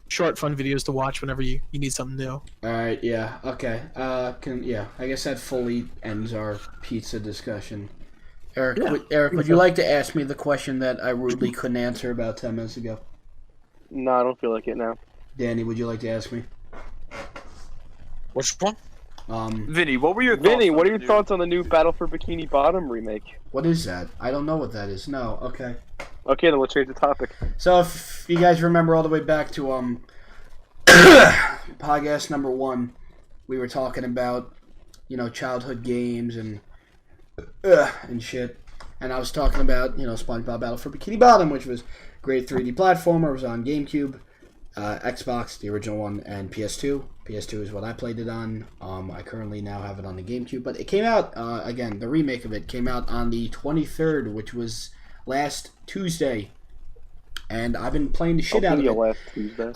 short, fun videos to watch whenever you need something new. All right, yeah, okay. I guess that fully ends our pizza discussion. Eric, Yeah. would you like to ask me the question that I rudely couldn't answer about 10 minutes ago? No, I don't feel like it now. Danny, would you like to ask me? Which one? Vinny, what were your thoughts? Vinny, what on are your the new- thoughts on the new Battle for Bikini Bottom remake? What is that? I don't know what that is. No, okay. Okay, then let's change the topic. So if you guys remember all the way back to podcast number 1, we were talking about, childhood games and shit. And I was talking about, SpongeBob Battle for Bikini Bottom, which was a great 3D platformer. It was on GameCube, Xbox, the original one, and PS2. PS2 is what I played it on. I currently now have it on the GameCube. But it came out, again, the remake of it came out on the 23rd, which was last Tuesday. And I've been playing the shit out of it. Last Tuesday.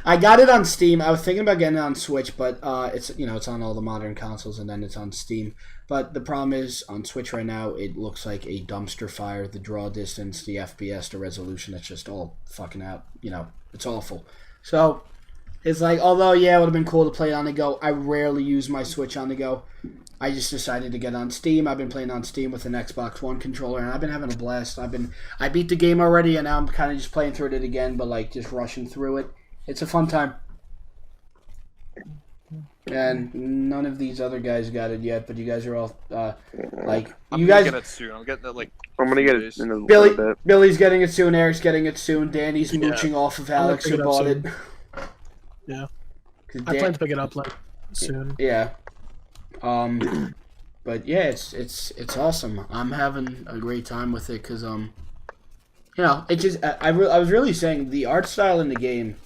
I got it on Steam. I was thinking about getting it on Switch, but it's on all the modern consoles and then it's on Steam. But the problem is on Switch right now, it looks like a dumpster fire. The draw distance, the FPS, the resolution, it's just all fucking out. It's awful. So it's like, although it would have been cool to play on the go, I rarely use my Switch on the go. I just decided to get on Steam. I've been playing on Steam with an Xbox One controller, and I've been having a blast. I beat the game already, and now I'm kind of just playing through it again, but just rushing through it. It's a fun time. And none of these other guys got it yet, but you guys are all I'm you gonna guys. get it soon. I'm getting it I'm gonna get it in a Billy, little bit. Billy's getting it soon. Eric's getting it soon. Danny's mooching off of I'll Alex pick who it up bought soon. it. Yeah. 'Cause I plan to pick it up soon. Yeah. But yeah, it's awesome. I'm having a great time with it because it just I was really saying the art style in the game,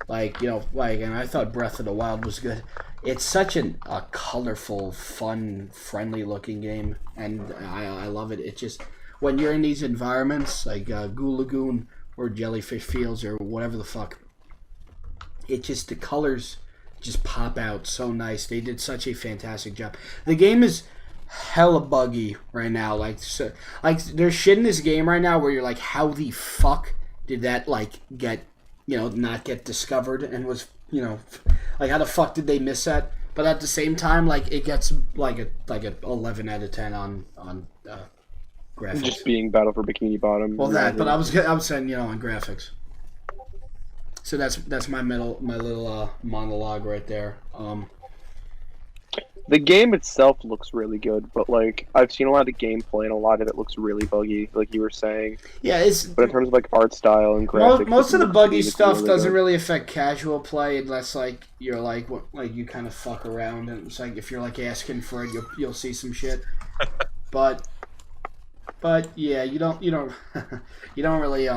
and I thought Breath of the Wild was good. It's such a colorful, fun, friendly looking game, and I love it. It just when you're in these environments like Goo Lagoon or Jellyfish Fields or whatever the fuck, it just the colors just pop out so nice. They did such a fantastic job. The game is hella buggy right now. There's shit in this game right now where you're like, how the fuck did that get not get discovered and was how the fuck did they miss that? But at the same time, it gets a 11 out of 10 on graphics. Just being Battle for Bikini Bottom. Well, but I was saying on graphics. So that's my little monologue right there. The game itself looks really good, but I've seen a lot of gameplay and a lot of it looks really buggy, like you were saying. Yeah, But in terms of art style and graphics, most of the buggy it's stuff really doesn't good. really affect casual play unless you're you kind of fuck around and it's if you're asking for it, you'll see some shit. But yeah, you don't you don't really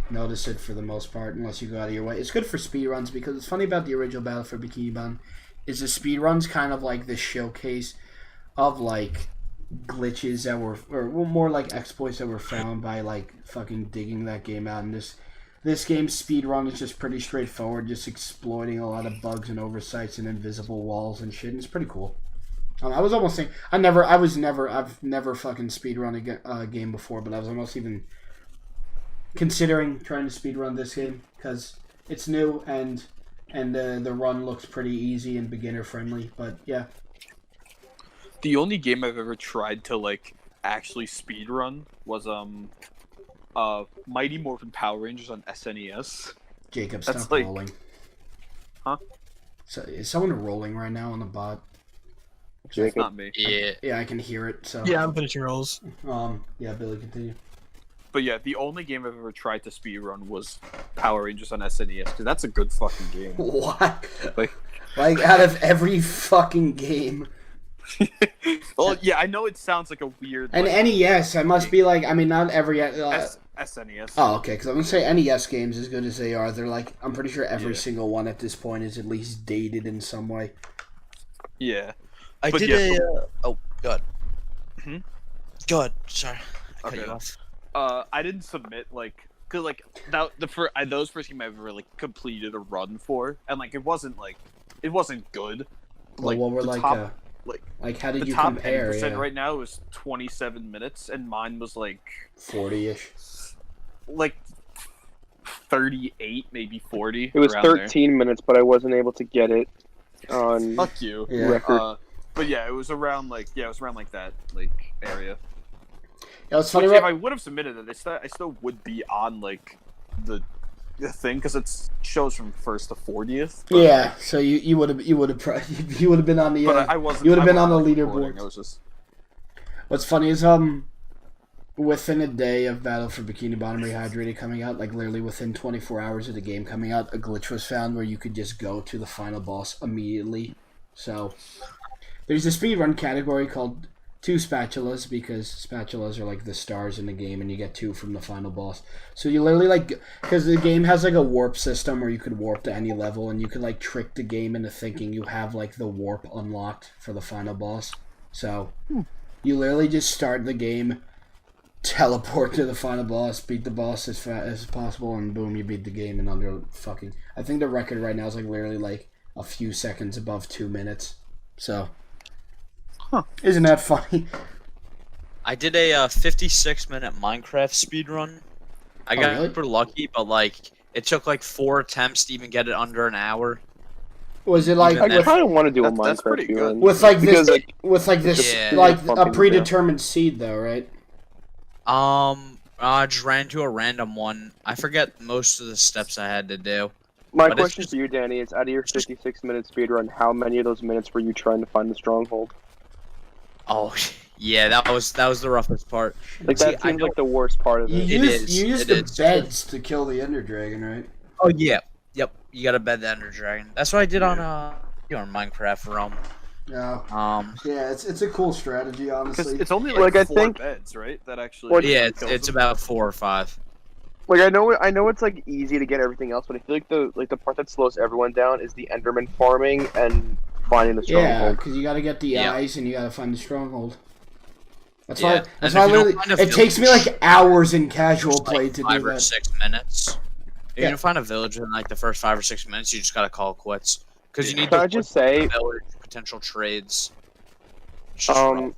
notice it for the most part unless you go out of your way. It's good for speedruns because it's funny about the original Battle for Bikini Bottom is the speedruns kind of this showcase of glitches that were or more exploits that were found by fucking digging that game out. And this game's speedrun is just pretty straightforward, just exploiting a lot of bugs and oversights and invisible walls and shit. And it's pretty cool. I was almost saying I've never fucking speedrun a game before, but I was almost even considering trying to speedrun this game because it's new and the run looks pretty easy and beginner friendly. But yeah, The only game I've ever tried to actually speedrun was Mighty Morphin Power Rangers on SNES. Jacob, That's stop rolling. Huh? So is someone rolling right now on the bot? That's Jacob. not me. Yeah. Yeah, I can hear it. So Yeah, I'm finishing rolls. yeah, Billy, continue. But yeah, the only game I've ever tried to speedrun was Power Rangers on SNES because that's a good fucking game. What? Like- Out of every fucking game. Well, yeah, I know it sounds like a weird. And like, NES, I must be like, I mean, not every. SNES. Oh, okay, because I'm gonna say NES games, as good as they are, they're like, I'm pretty sure every Yeah. single one at this point is at least dated in some way. Yeah. I But did yeah, oh, good. Mhm. Good. Sorry, I cut Okay. you off. I didn't submit cause like those first game I ever like completed a run for, and like it wasn't good. Well, Like what were the like, top like how did the you top compare? 10% Yeah, right now is 27 minutes, and mine was like 40-ish. like 38, maybe 40. It was around 13 minutes, but I wasn't able to get it on there. Fuck you. Yeah. record. But yeah, it was around like that like area. Yeah, it's funny. Which, if I would have submitted it, I still would be on like the thing because it shows from 1st to 40th. But, Yeah, so you would have been on the. But I wasn't. You would have I been on the wasn't leaderboard. recording, I was just. What's funny is within a day of Battle for Bikini Bottom Rehydrated coming out, like literally within 24 hours of the game coming out, a glitch was found where you could just go to the final boss immediately. So there's a speedrun category called 2 spatulas, because spatulas are like the stars in the game, and you get 2 from the final boss. So you literally like, because the game has like a warp system where you could warp to any level, and you could like trick the game into thinking you have like the warp unlocked for the final boss. So you literally just start the game, teleport to the final boss, beat the boss as fast as possible, and boom, you beat the game in under fucking. I think the record right now is like literally like a few seconds above 2 minutes. So, isn't that funny? I did a 56-minute Minecraft speedrun. I got really? super lucky, but like it took like 4 attempts to even get it under an hour. Was it like Even I then- kind of want to do a That's pretty Minecraft good. run. with like Because, this like, Yeah. like Bumping a the predetermined seed though, right? I just ran to a random one. I forget most of the steps I had to do. My But it's question just- for you, Danny, is out of your 56-minute speedrun, how many of those minutes were you trying to find the stronghold? Oh, yeah, that was the roughest part. Like, See, that I seems know- like the worst part of You it. It use is, you use it the is. beds to kill the Ender Dragon, right? Oh yeah, yep. You gotta bed the Ender Dragon. That's what I did on Minecraft Realm. Yeah. Um, Yeah, it's a cool strategy, Because honestly. it's only Like, like I 4 think- beds, right? That actually. Well, yeah, kills it's them. about 4 or 5. Like, I know it's like easy to get everything else, but I feel like the part that slows everyone down is the Enderman farming and finding the Yeah, stronghold. because you got to get the Yeah. eyes and you got to find the stronghold. That's Yeah, why. and That's if why. you don't Literally, find a it takes me village, like hours in casual Just, play like to 5 do or that. 6 minutes. If Yeah. you can find a village in like the first 5 or 6 minutes, you just gotta call it quits. Because you need Can to I just say, village potential trades. It's just rough.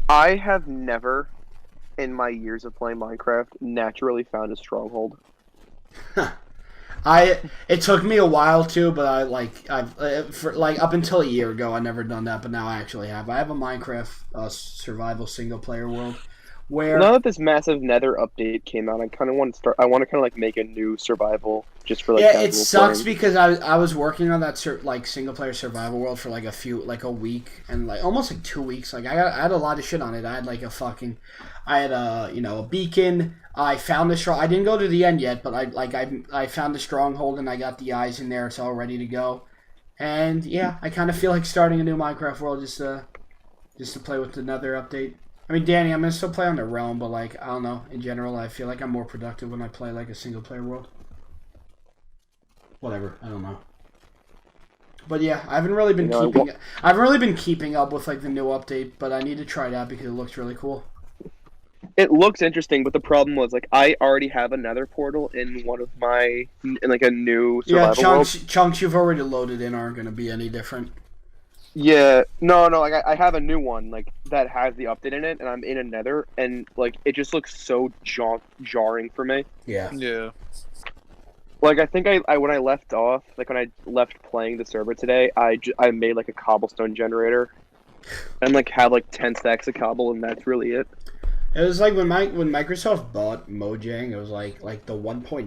I have never, in my years of playing Minecraft, naturally found a stronghold. It took me a while too, but I've for like up until a year ago I never done that, but now I actually have. I have a Minecraft survival single player world where Now that this massive Nether update came out, I kind of want to start. I want to kind of like make a new survival just for like. yeah, casual it sucks playing. because I was working on that like single player survival world for like a week and like almost like 2 weeks. Like I had a lot of shit on it. I had like a beacon. I found the strong. I didn't go to the end yet, but I found the stronghold and I got the eyes in there. It's all ready to go. And yeah, I kind of feel like starting a new Minecraft world just to play with the Nether update. I mean, Danny, I'm gonna still play on the Realm, but like I don't know. In general, I feel like I'm more productive when I play like a single player world. Whatever, I don't know. But yeah, I haven't really been I haven't really been keeping up with like the new update, but I need to try it out because it looks really cool. It looks interesting, but the problem was like I already have a Nether portal in one of my in like a new Yeah, survival world. chunks you've already loaded in aren't gonna be any different. Yeah, no, like I have a new one like that has the update in it, and I'm in a Nether, and like it just looks so jarring for me. Yeah. Yeah. Like I think I when I left off, like when I left playing the server today, I made like a cobblestone generator, and like have like 10 stacks of cobble, and that's really it. It was like when Microsoft bought Mojang, it was like the 1.9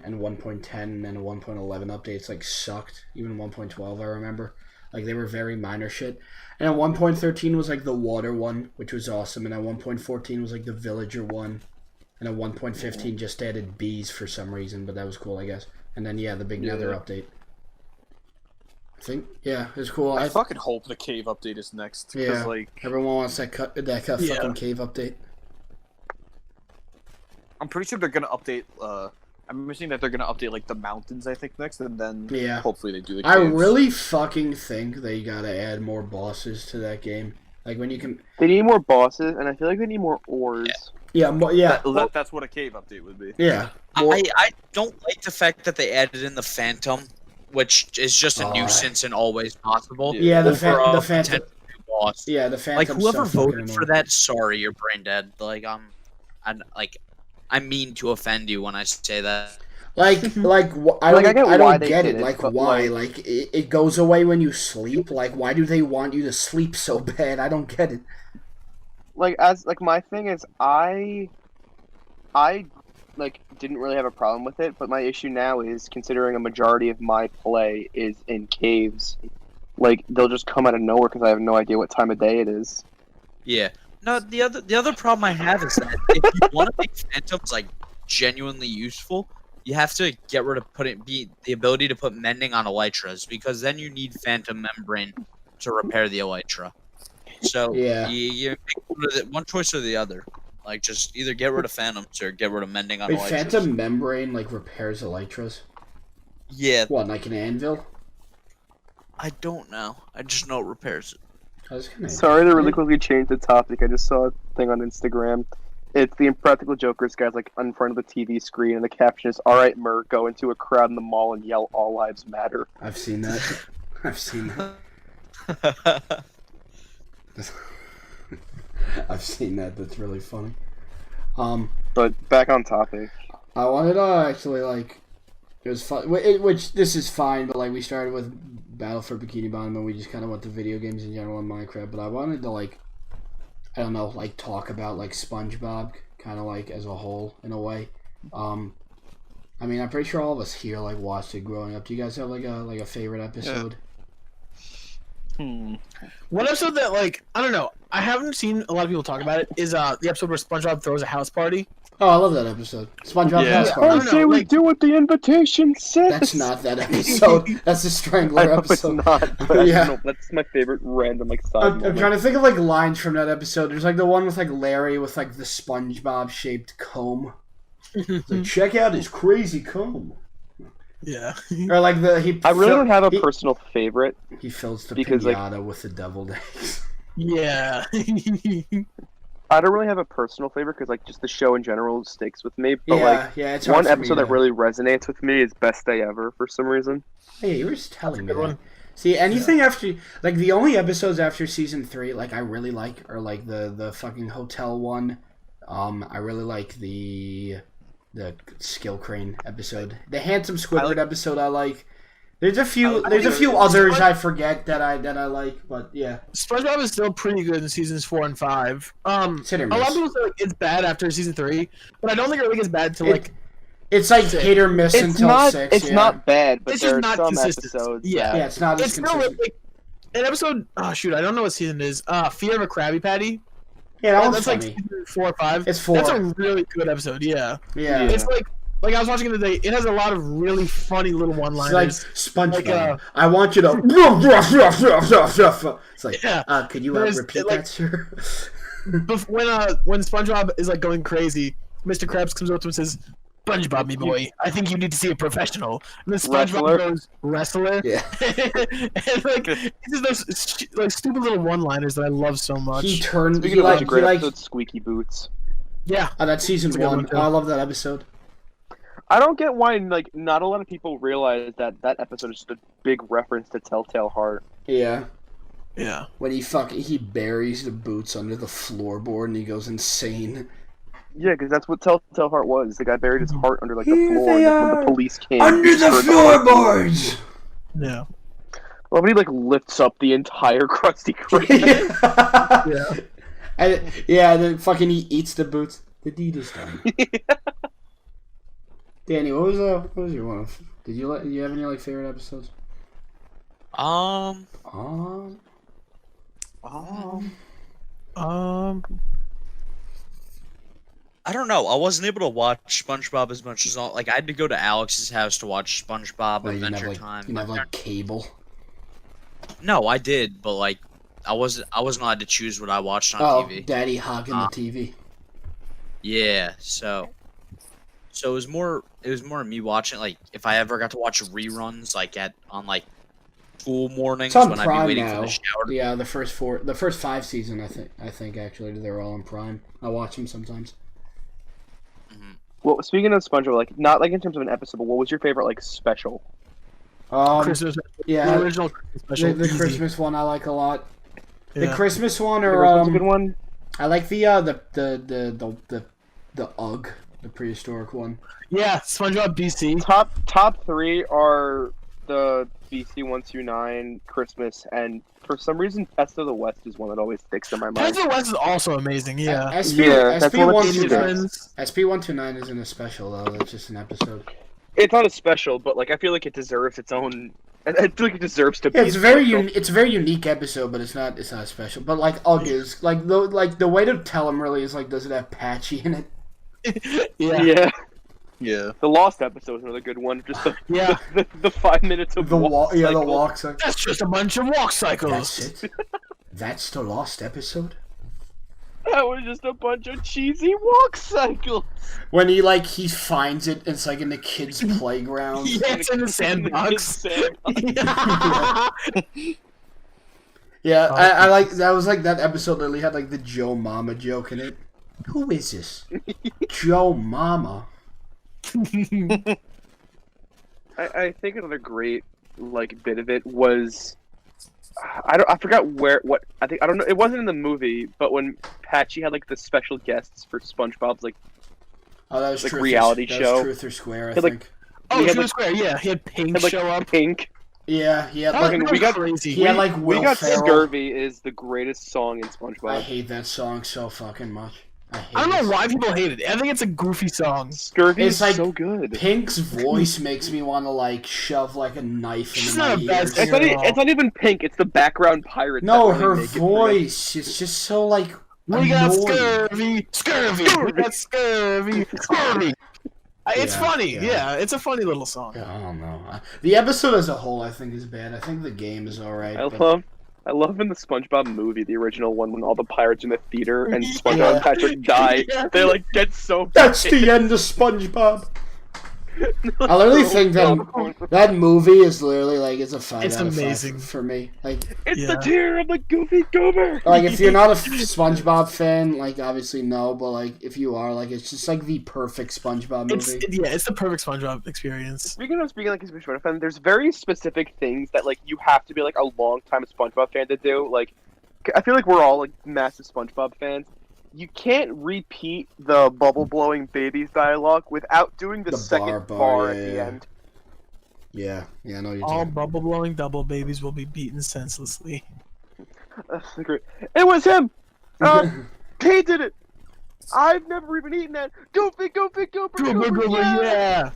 and 1.10 and 1.11 updates like sucked. Even 1.12 I remember. Like they were very minor shit. And at 1.13 was like the water one, which was awesome, and at 1.14 was like the villager one. And at 1.15 just added bees for some reason, but that was cool, I guess. And then yeah, the big Nether update. I think it's cool. I fucking hope the cave update is next. Yeah. Like, Everyone wants that fucking cave update. I'm pretty sure they're gonna update. I'm assuming that they're gonna update like the mountains. I think next, and then hopefully they do the caves. I really fucking think they gotta add more bosses to that game. Like when you can. They need more bosses, and I feel like they need more ores. Yeah, That's what a cave update would be. Yeah. I don't like the fact that they added in the Phantom, which is just a nuisance and always possible. Yeah, the Phantom. Boss. Yeah, the Phantom. Like whoever voted for that, sorry, you're brain dead. Like I mean to offend you when I say that. I don't get it. Like why? Like it goes away when you sleep. Like why do they want you to sleep so bad? I don't get it. My thing is I didn't really have a problem with it, but my issue now is considering a majority of my play is in caves. Like they'll just come out of nowhere because I have no idea what time of day it is. Yeah. No, the other problem I have is that if you want to make Phantoms like genuinely useful, you have to get rid of the ability to put mending on elytras, because then you need Phantom Membrane to repair the elytra. So you pick one choice or the other. Like just either get rid of Phantoms or get rid of mending on elytras. Phantom Membrane like repairs elytras? Yeah. What, like an anvil? I don't know. I just know it repairs it. Sorry to really quickly change the topic. I just saw a thing on Instagram. It's the Impractical Jokers guys like in front of the TV screen, and the caption is, "All right, Mer, go into a crowd in the mall and yell all lives matter." I've seen that. I've seen that. That's really funny. But back on topic. I wanted to actually it was fun. Which this is fine, but we started with Battle for Bikini Bottom, and we just kind of went to video games in general and Minecraft. But I wanted to I don't know, talk about SpongeBob, kind of as a whole in a way. I mean, I'm pretty sure all of us here watched it growing up. Do you guys have a favorite episode? One episode that I don't know, I haven't seen a lot of people talk about it is the episode where SpongeBob throws a house party. Oh, I love that episode. SpongeBob house party. I say we do what the invitation says. That's not that episode. That's the Strangler episode. It's not. But that's my favorite random side. I'm trying to think of lines from that episode. There's the one with Larry with the SpongeBob shaped comb. Check out his crazy comb. Yeah. Or I really don't have a personal favorite. He fills the pinata with the deviled eggs. Yeah. I don't really have a personal favorite because just the show in general sticks with me. But it's one episode that really resonates with me is Best Day Ever for some reason. Hey, you were just telling me that. See, anything after the only episodes after season 3 I really like are the fucking hotel one. I really like the Skill Crane episode. The Handsome Squidward episode I like. There's a few others I forget that I like, but yeah. SpongeBob is still pretty good in seasons 4 and 5. A lot of people say it's bad after season 3, but I don't think it really gets bad till it's hit or miss until 6. It's not bad, but it's there just are not some consistent. episodes. Yeah, it's not as consistent. An episode. Oh shoot, I don't know what season it is. Fear of a Krabby Patty. Yeah, that one's that's funny. 4 or 5. It's 4. That's a really good episode. Yeah. Yeah. It's I was watching it today. It has a lot of really funny little one-liners. It's SpongeBob. I want you to. It's could you repeat that, sir? When SpongeBob is like going crazy, Mr. Krabs comes up to him and says, "SpongeBob, me boy, I think you need to see a professional." And then SpongeBob goes, "Wrestler." Yeah. And it's just those like stupid little one-liners that I love so much. He turned. Speaking of which, a great episode, Squeaky Boots. Yeah. Oh, that's season 1. I love that episode. I don't get why like not a lot of people realize that episode is just a big reference to Telltale Heart. Yeah. Yeah. When he buries the boots under the floorboard and he goes insane. Yeah, because that's what Telltale Heart was. The guy buried his heart under like the floor, and when the police came, under the floorboards. Yeah. Well, when he like lifts up the entire Krusty Krab. Yeah. And then fucking he eats the boots. The deed is done. Danny, what was your one? Do you have any favorite episodes? I don't know. I wasn't able to watch SpongeBob as much as I had to go to Alex's house to watch SpongeBob Adventure Time. You have cable. No, I did, but like, I wasn't allowed to choose what I watched on Oh, TV. Daddy hogging the TV. Yeah, so it was more me watching, like, if I ever got to watch reruns, like on like school mornings It's on when I'd be Prime waiting now. for the shower. Yeah, the first 5 seasons, I think actually they're all on Prime. I watch them sometimes. Well, speaking of SpongeBob, like not like in terms of an episode, but what was your favorite like special? Christmas. Yeah, The original Christmas special. the Christmas one I like a lot. The Yeah. Christmas one, There or was a good one. I like the UGG, the prehistoric one. Yeah, SpongeBob BC. Top 3 are the BC 129 Christmas, and for some reason, Best of the West is one that always sticks in my mind. Pets of the West is also amazing. Yeah. that's one of the SP129 Friends. SP129 isn't a special though. That's just an episode. It's not a special, but like I feel like it deserves its own. I feel like it deserves to be. Yeah, it's special. it's a very unique episode, but it's not a special. But like UGG is like the way to tell them really is like, does it have Patchy in it? Yeah. Yeah. The Lost episode is another good one. Just Yeah. the 5 minutes of The walk. walk, cycle. the walk cycle. That's just a bunch of walk cycles. That's it. That's the Lost episode. That was just a bunch of cheesy walk cycles. When he finds it, it's like in the kids' playground. Yeah, it's in the sandbox. Yeah, I like that. Was like that episode literally had like the Joe Mama joke in it. Who is this? Joe Mama. I think another great like bit of it was I forgot I don't know, it wasn't in the movie, but when Patchy had like the special guests for SpongeBob's like Oh, that was like Truth reality that show. Was Truth or Square, I Had, like, think. Oh, He had, True like- Square. Yeah, he had Pink like show up. Pink. Yeah, he had That like was we got- crazy. he had like We Will Got Ferrell. Scurvy is the greatest song in I SpongeBob. hate that song so fucking much. I I don't it. know why people hate it. I think it's a goofy song. Scurvy It's is like so good. Pink's voice makes me want to like shove like a knife She's into my not a bad ears. singer. It's not even Pink, it's the background pirate. No, that really her make it for me. voice. It's just so like We got annoying. scurvy. We got scurvy. It's Yeah, funny. yeah. Yeah, it's a funny little song. I don't know. The episode as a whole, I think, is bad. I think the game is alright. I love in the SpongeBob movie, the original one, when all the pirates in the theater and Yeah. SpongeBob and Patrick die. Yeah. They like get so. That's the end of SpongeBob. I literally think that movie is literally like it's a 5 It's out of 5 amazing. for me. Like It's the Yeah. tear of the Goofy Goober. Like if you're not a SpongeBob fan, like obviously no, but like if you are, like it's just like the perfect SpongeBob movie. It's the perfect SpongeBob experience. Speaking like a SpongeBob fan, there's very specific things that like you have to be like a long-time SpongeBob fan to do. Like, I feel like we're all like massive SpongeBob fans. You can't repeat the bubble blowing babies dialogue without doing the second bar at the end. Yeah, I know you're All talking. bubble blowing double babies will be beaten senselessly. That's great. It was him. He did it. I've never even eaten that. Goofy, Yeah.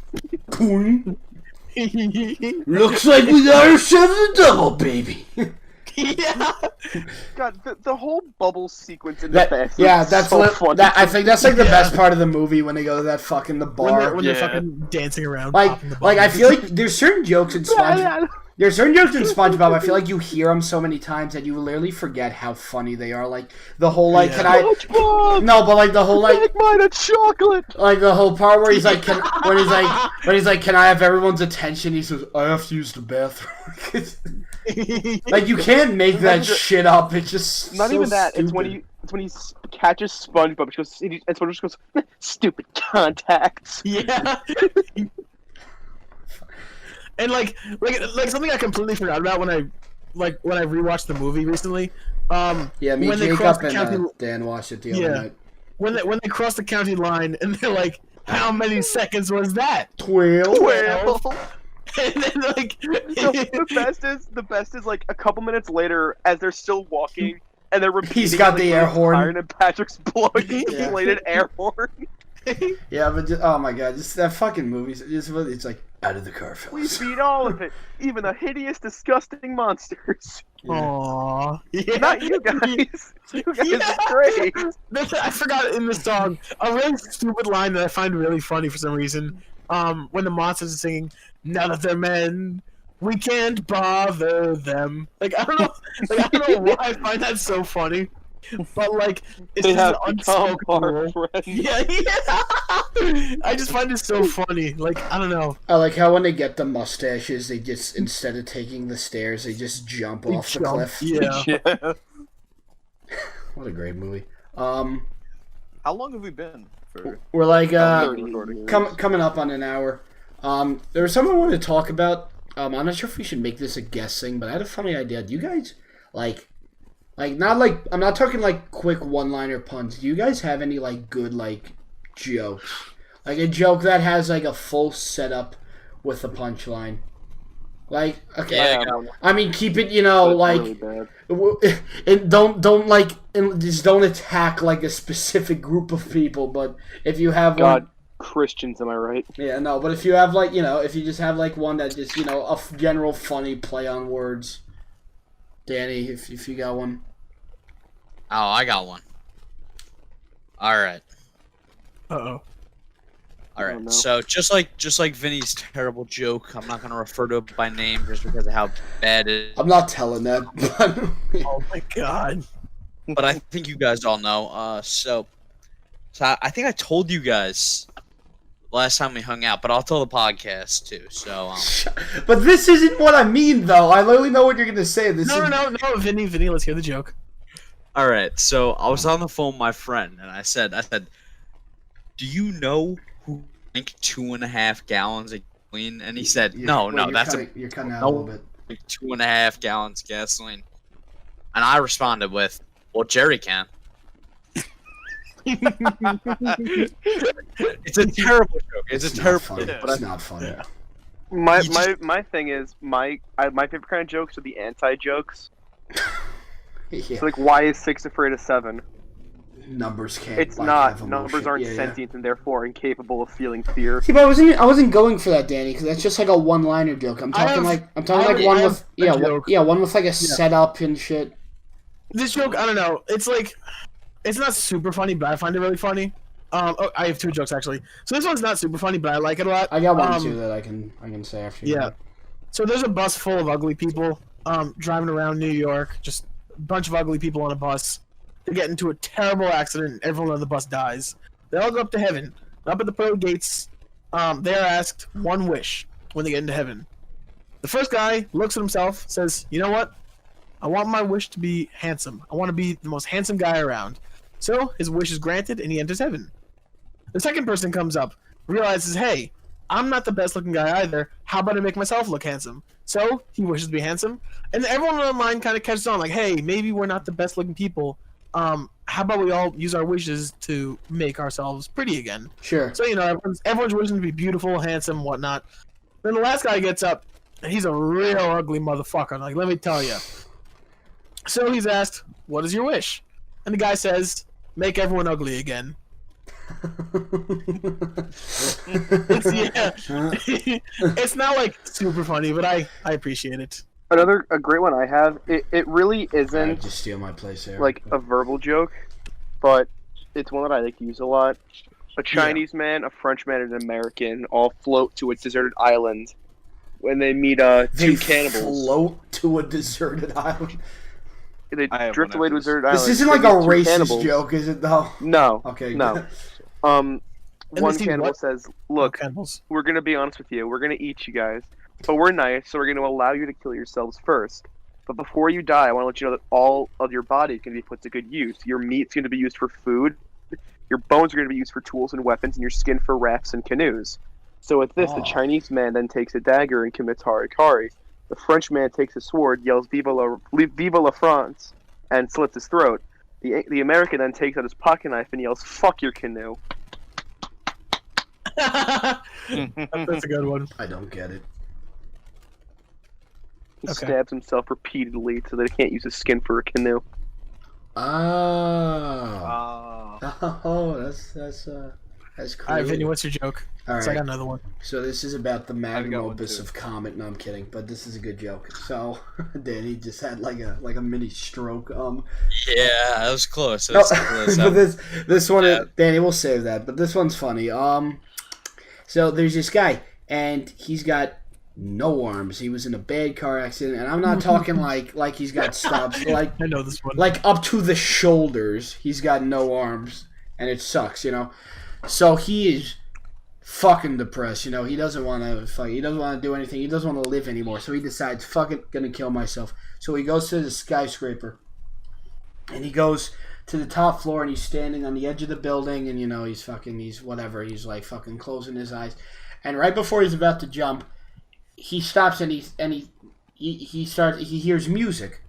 Looks like we got ourselves a double, baby. Yeah. God, the whole bubble sequence in That, the past. yeah, is that's so what. funny. I think that's like the Yeah. best part of the movie when they go to that fucking the When bar. they're Yeah. fucking dancing around, Like, popping the I bubbles. feel like there's certain jokes in SpongeBob. There's certain jokes in SpongeBob. I feel like you hear them so many times that you literally forget how funny they are. Like the whole like, Yeah. can I? SpongeBob, No, but like the whole like, make mine a chocolate. like the whole part where he's like, when he's like, can I have everyone's attention? He says, I have to use the bathroom. Like you can't make that shit up. It's just Not so even that. Stupid. It's when he catches SpongeBob. And SpongeBob just goes, stupid contacts. Yeah. And like something I completely forgot about when I rewatched the movie recently. Yeah, me, when they cross Jacob, the and county, Dan watched it the other Yeah. night. when they cross the county line and they're like, how many seconds was that? 12. Well, And then like the best is like a couple minutes later as they're still walking and they're repeating. He's got like, the air horn. Iron and Patrick's blowing the Yeah. inflated air horn. Yeah, but just, oh my god, just that fucking movie. It's like out of the car, We fellas. beat all of it, even the hideous, disgusting monsters. Aww. Yeah. Not you guys. You guys Yeah. are great. I forgot in the song a really stupid line that I find really funny for some reason. When the monsters are singing, "Now that they're men, We can't bother them. Like I don't know. Like I don't know why I find that so funny. But like it's They just have an become unspoken our rule. friends. Yeah. I just find it so funny. Like I don't know. I like how when they get the mustaches, they just instead of taking the stairs, they just jump off the cliff. Yeah. Yeah. What a great movie. How long have we been? For We're like 30 years. coming up on an hour. There was something I wanted to talk about. I'm not sure if we should make this a guest thing, but I had a funny idea. Do you guys like not like I'm not talking like quick one-liner puns. Do you guys have any like good like jokes? Like a joke that has like a full setup with a punchline. Like okay, Yeah, I mean keep it, you know, like Really bad. and don't like and just don't attack like a specific group of people. But if you have one, God, Christians, am I right? yeah, no. But if you have like, you know, if you just have like one that just, you know, a general funny play on words. Danny, if you got one. Oh, I got one. All right. Uh-oh. All right. Oh, no. So just like Vinny's terrible joke, I'm not gonna refer to it by name just because of how bad it is. I'm not telling that. But Oh my god. But I think you guys all know. So I think I told you guys last time we hung out, but I'll tell the podcast too. So but this isn't what I mean, though. I literally know what you're gonna say. This is No, Vinny, let's hear the joke. all right. So I was on the phone with my friend, and I said, do you know who drank 2.5 gallons of gasoline? And he said, no, Wait, that's you're cutting out no. a little bit. like 2.5 gallons of gasoline. And I responded with, well, Jerry can. It's a terrible joke. It's a not terrible funny. joke. But It's I, not funny. My You just- my thing is my favorite kind of jokes are the anti jokes. Yeah. So like, why is 6 afraid of 7? Numbers can't. It's like, not. have Numbers emotion. aren't Yeah, yeah. sentient and therefore incapable of feeling fear. See, but I wasn't going for that, Danny, because that's just like a one-liner joke. I'm talking like one with one with like a setup and shit. This joke, I don't know. It's like, it's not super funny, but I find it really funny. I have 2 jokes actually. So this one's not super funny, but I like it a lot. I got one too that I can say after. Yeah. So there's a bus full of ugly people, driving around New York. Just a bunch of ugly people on a bus. They get into a terrible accident, and everyone on the bus dies. They all go up to heaven. Up at the pearly gates, they are asked one wish when they get into heaven. The first guy looks at himself, says, "You know what? I want my wish to be handsome. I want to be the most handsome guy around." So his wish is granted, and he enters heaven. The second person comes up, realizes, "Hey, I'm not the best looking guy either. How about I make myself look handsome?" So he wishes to be handsome, and everyone online kind of catches on, like, "Hey, maybe we're not the best looking people. How about we all use our wishes to make ourselves pretty again?" Sure. So, you know, everyone's wishing to be beautiful, handsome, whatnot. Then the last guy gets up, and he's a real ugly motherfucker. Like, let me tell you. So he's asked, "What is your wish?" And the guy says, "Make everyone ugly again." It's not like super funny, but I appreciate it. A great one I have. It really isn't Just steal my place there. like a verbal joke, but it's one that I like to use a lot. A Chinese man, a French man, and an American all float to a deserted island when they meet two cannibals. Float to a deserted island. They I have drift one away to a after deserted This island. isn't They like a meet two racist cannibals. joke, is it? Though. No. Okay. No. And One they see cannibal what? says, "Look, Cannibals. we're gonna be honest with you. We're gonna eat you guys, but we're nice, so we're gonna allow you to kill yourselves first. But before you die, I want to let you know that all of your body is gonna be put to good use. Your meat's gonna be used for food, your bones are gonna be used for tools and weapons, and your skin for rafts and canoes." So with this, the Oh. Chinese man then takes a dagger and commits harikari. The French man takes a sword, yells "Vive la France," and slits his throat. The American then takes out his pocket knife and yells "Fuck your canoe." That's a good one. I don't get it. He Okay. stabs himself repeatedly so that he can't use his skin for a canoe. Oh. Oh, that's crazy. All right, Vinny, what's your joke? All So I right. got another one. So this is about the magnum got one, opus too. of Comet. No, I'm kidding, but this is a good joke. So Danny just had like a mini stroke. yeah, that was close. That No, was close. but this one, Yeah. Danny, we'll save that. But this one's funny. So there's this guy, and he's got no arms. He was in a bad car accident, and I'm not talking like he's got stubs. Like I know this one. Like up to the shoulders, he's got no arms, and it sucks, So he is fucking depressed, He doesn't want to fight. He doesn't want to do anything. He doesn't want to live anymore. So he decides, fuck it, gonna kill myself. So he goes to the skyscraper, and he goes to the top floor, and he's standing on the edge of the building, and he's like fucking closing his eyes, and right before he's about to jump, he stops and he hears music,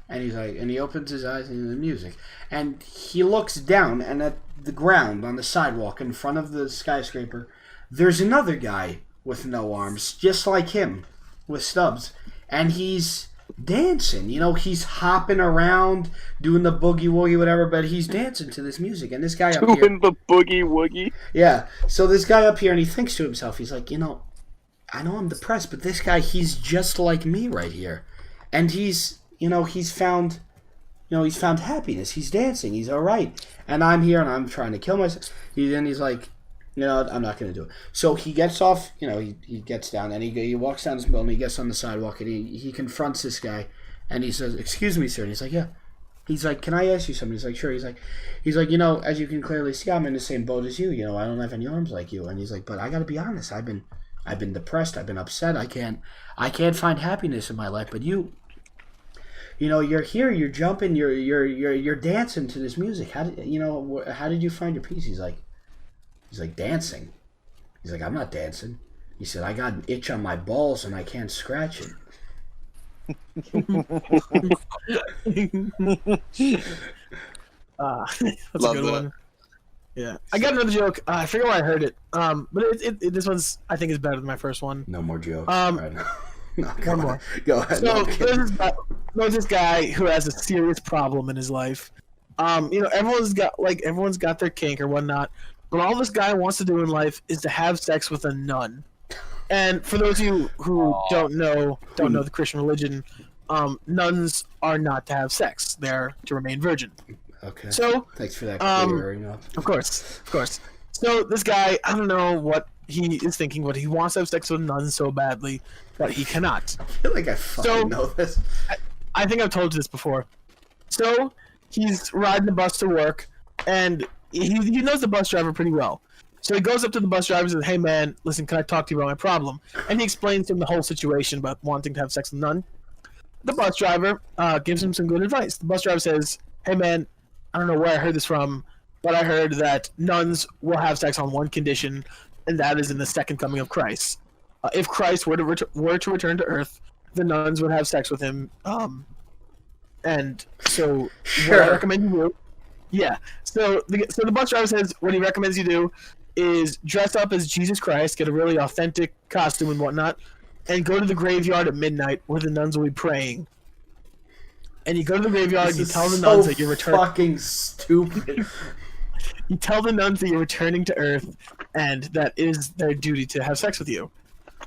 and he opens his eyes and the music, and he looks down, and at the ground on the sidewalk in front of the skyscraper, there's another guy with no arms, just like him, with stubs, and he's dancing. He's hopping around, doing the boogie woogie, whatever, but he's dancing to this music, and this guy up here doing the boogie woogie. Yeah. So this guy up here, and he thinks to himself, he's like, I know I'm depressed, but this guy, he's just like me right here. And he's found happiness. He's dancing. He's all right. And I'm here, and I'm trying to kill myself. He's like, I'm not going to do it. So he gets off, he gets down, and he walks down this building, he gets on the sidewalk, and he confronts this guy, and he says, "Excuse me, sir." And he's like, "Yeah." He's like, "Can I ask you something?" He's like, "Sure." He's like, as you can clearly see, I'm in the same boat as you. I don't have any arms like you. And he's like, "But I got to be honest. I've been depressed. I've been upset. I can't find happiness in my life. But you're here. You're jumping. You're dancing to this music. How did you find your peace?" He's like, "Dancing." He's like, "I'm not dancing." He said, "I got an itch on my balls and I can't scratch it." That's Love a good that. one. Yeah, I got another joke. I forget where I heard it. But this one's, I think, is better than my first one. No more jokes. Right No, one more. Go ahead. So there's this guy who has a serious problem in his life. Everyone's got their kink or whatnot, but all this guy wants to do in life is to have sex with a nun. And for those of you who don't know the Christian religion, nuns are not to have sex; they're to remain virgin. Okay. So thanks for that clearing up. Of course. So this guy, I don't know what he is thinking, but he wants to have sex with nuns so badly, but he cannot. I feel like I fucking know this. I think I've told you this before. So he's riding the bus to work, and he knows the bus driver pretty well. So he goes up to the bus driver and says, "Hey man, listen, can I talk to you about my problem?" And he explains to him the whole situation about wanting to have sex with a nun. The bus driver gives him some good advice. The bus driver says, "Hey man, I don't know where I heard this from, but I heard that nuns will have sex on one condition, and that is in the second coming of Christ. If Christ were to return to Earth, the nuns would have sex with him. And so Sure. what I recommend you do, yeah. So the bus driver says what he recommends you do is dress up as Jesus Christ, get a really authentic costume and whatnot, and go to the graveyard at midnight where the nuns will be praying. And you go to the graveyard, you tell the nuns that you're returning. Fucking stupid. You tell the nuns that you're returning to Earth, and that it is their duty to have sex with you.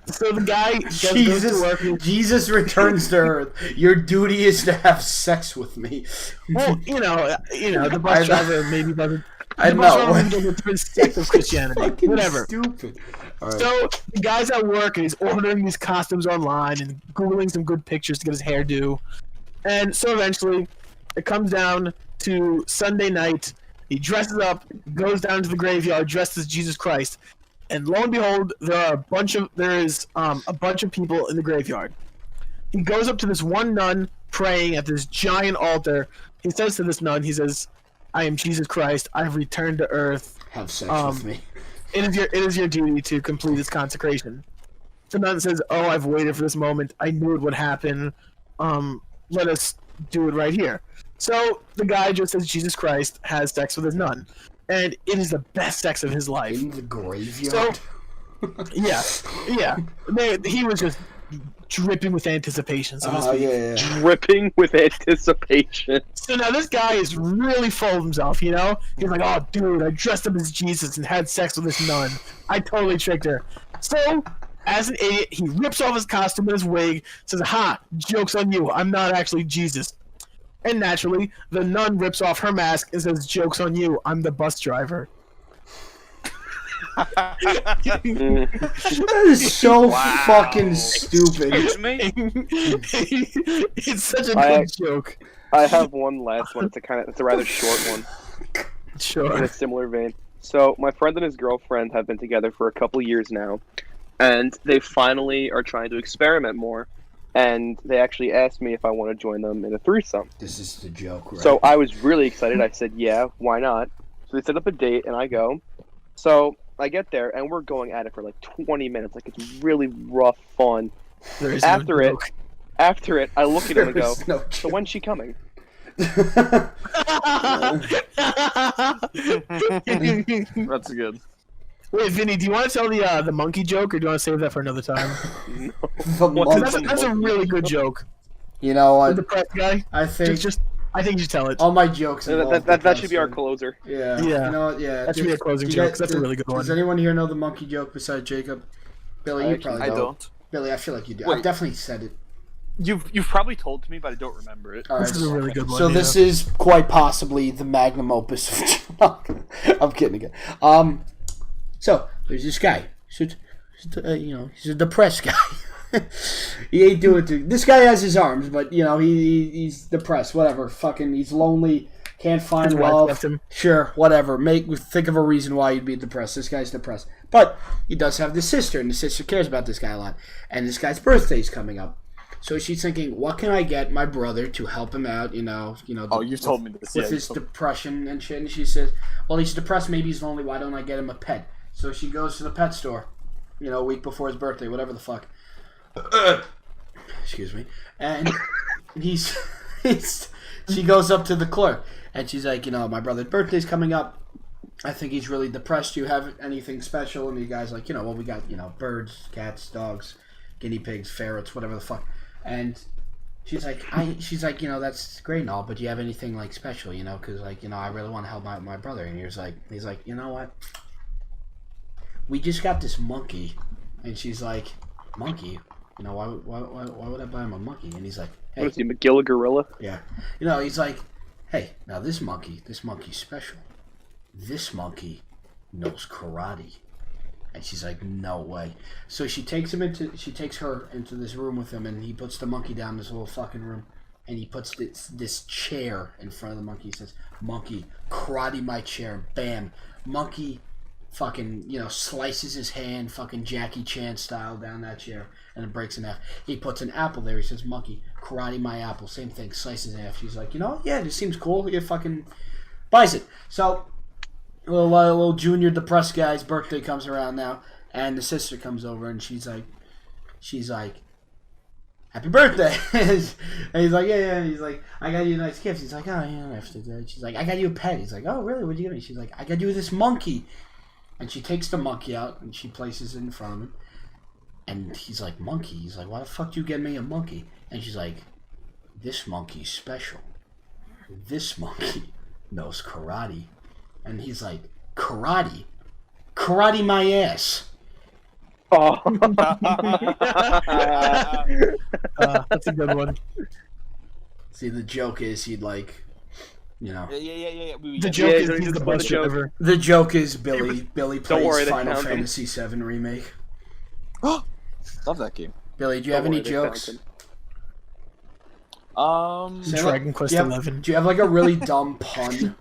So the guy goes to work. Jesus returns to Earth. Your duty is to have sex with me. Well, the bus driver maybe doesn't. I The bus know. driver maybe doesn't a different sect of Christianity. Fucking Whatever. Stupid. All right. So the guy's at work and he's ordering these costumes online and googling some good pictures to get his hairdo. And so eventually, it comes down to Sunday night. He dresses up, goes down to the graveyard dressed as Jesus Christ, and lo and behold, there is a bunch of people in the graveyard. He goes up to this one nun praying at this giant altar. He says to this nun, he says, "I am Jesus Christ. I have returned to Earth. Have sex with me." It is your duty to complete this consecration." The nun says, "Oh, I've waited for this moment. I knew it would happen. Let us do it right here." So the guy just as Jesus Christ has sex with his nun, and it is the best sex of his life. In the graveyard. Yeah. He was just dripping with anticipation. So to speak. Yeah. Dripping with anticipation. So now this guy is really full of himself, He's like, "Oh, dude, I dressed up as Jesus and had sex with this nun. I totally tricked her." So, as an idiot, he rips off his costume and his wig, says, "Ha, joke's on you, I'm not actually Jesus." And naturally, the nun rips off her mask and says, "Joke's on you, I'm the bus driver." That is so fucking stupid. Excuse me? It's such a good joke. I have one last one. It's a rather short one in Sure. a similar vein. So my friend and his girlfriend have been together for a couple years now, and they finally are trying to experiment more. And they actually asked me if I want to join them in a threesome. This is the joke, right? So I was really excited. I said, yeah, why not? So they set up a date, and I go. So I get there, and we're going at it for like 20 minutes. Like, it's really rough fun. There is After no it, joke. I look at him and go, There's no so when's she coming? That's good. Wait, Vinny, do you want to tell the monkey joke, or do you want to save that for another time? The What's monkey- That's a really good joke. You know The what? depressed guy. I think I think you should tell it. all my jokes. involve That should be our depressed, closer. Yeah. Yeah. You know what? Yeah. That should be a closing joke, 'cause that's a really good one. Does anyone here know the monkey joke besides Jacob? Billy, you probably I don't. don't. Billy, I feel like you do. Wait. I've definitely said it. You've probably told to me, but I don't remember it. All right. This is a really good one. So yeah. this is quite possibly the magnum opus of I'm kidding again. So there's this guy. He's a depressed guy. He ain't doing too. This guy has his arms, but he's depressed. Whatever. Fucking, he's lonely. Can't find His wife love. left him. Sure, whatever. Think of a reason why you'd be depressed. This guy's depressed, but he does have this sister, and the sister cares about this guy a lot. And this guy's birthday's coming up. So she's thinking, what can I get my brother to help him out? Oh, you've told me this. with Yeah, his depression and shit. And she says, well, he's depressed, maybe he's lonely, why don't I get him a pet? So she goes to the pet store, a week before his birthday, whatever the fuck. Excuse me. And she goes up to the clerk, and she's like, my brother's birthday's coming up. I think he's really depressed. Do you have anything special? And the guy's like, well, we got, birds, cats, dogs, guinea pigs, ferrets, whatever the fuck. And she's like, that's great and all, but do you have anything like special, because I really want to help my brother. And he's like, you know what? We just got this monkey. And she's like, monkey? Why would I buy him a monkey? And he's like, hey. What is he, McGill gorilla? Yeah. He's like, hey, now this monkey's special. This monkey knows karate. And she's like, no way. So she takes her into this room with him, and he puts the monkey down in this little fucking room, and he puts this chair in front of the monkey. He says, monkey, karate my chair. Bam. Monkey fucking, slices his hand, fucking Jackie Chan style, down that chair, and it breaks in half. He puts an apple there. He says, monkey, karate my apple. Same thing, slices in half. She's like, yeah, this seems cool. He fucking buys it. So little junior depressed guy's birthday comes around now, and the sister comes over, and she's like, happy birthday. And he's like, yeah. He's like, I got you a nice gift. He's like, oh yeah, after that. She's like, I got you a pet. He's like, oh really, what'd you get me? She's like, I got you this monkey. And she takes the monkey out, and she places it in front of him. And he's like, monkey? He's like, why the fuck do you get me a monkey? And she's like, this monkey's special. This monkey knows karate. And he's like, karate? Karate my ass. Oh. That's a good one. See, the joke is he'd like, Yeah. The joke is he's the best shit ever. The joke is Billy plays worry, they Final found him. Fantasy VII Remake. Love that game. Billy, do you have Don't any worry, they found jokes? him. Say, Dragon Quest do you have- 11. Do you have like a really dumb pun?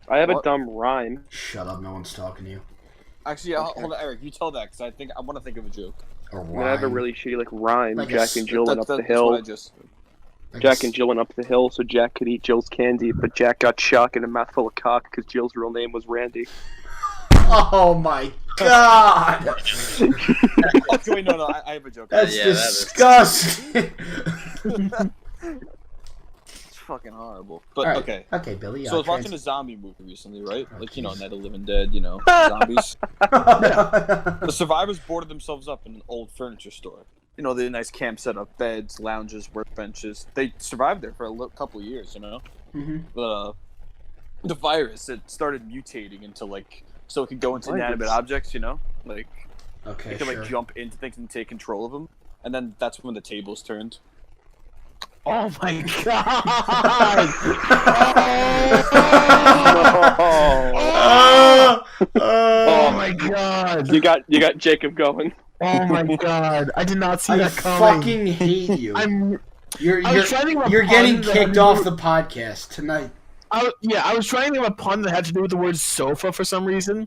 I have What? a dumb rhyme. Shut up, no one's talking to you. Actually, hold on, Eric. You tell that because I want to think of a joke. A I'm gonna have a rhyme. really shitty rhyme. Like a Jack and s- Jill went up the That's hill. what I just. Like Jack and Jill went up the hill so Jack could eat Jill's candy, but Jack got shocked in a mouthful of cock because Jill's real name was Randy. Oh my god! Okay, wait, no, I have a joke. That's Yeah, that is- disgusting. It's fucking horrible. But Alright. okay. Okay, Billy. So I was watching a zombie movie recently, right? Like, Night of the Living Dead, zombies. The survivors boarded themselves up in an old furniture store. The nice camp setup, beds, lounges, workbenches. They survived there for a couple of years, Mm-hmm. But the virus, it started mutating into, so it could go into What? inanimate objects, Like, Okay, it could, sure. jump into things and take control of them. And then that's when the tables turned. Oh my god! Oh. Oh my god! You got Jacob going. Oh my god! I did not see I that coming. fucking hate you. I'm. You're I was trying to think of a you're pun getting that had kicked to off do- the podcast tonight. I was trying to think of a pun that had to do with the word sofa for some reason.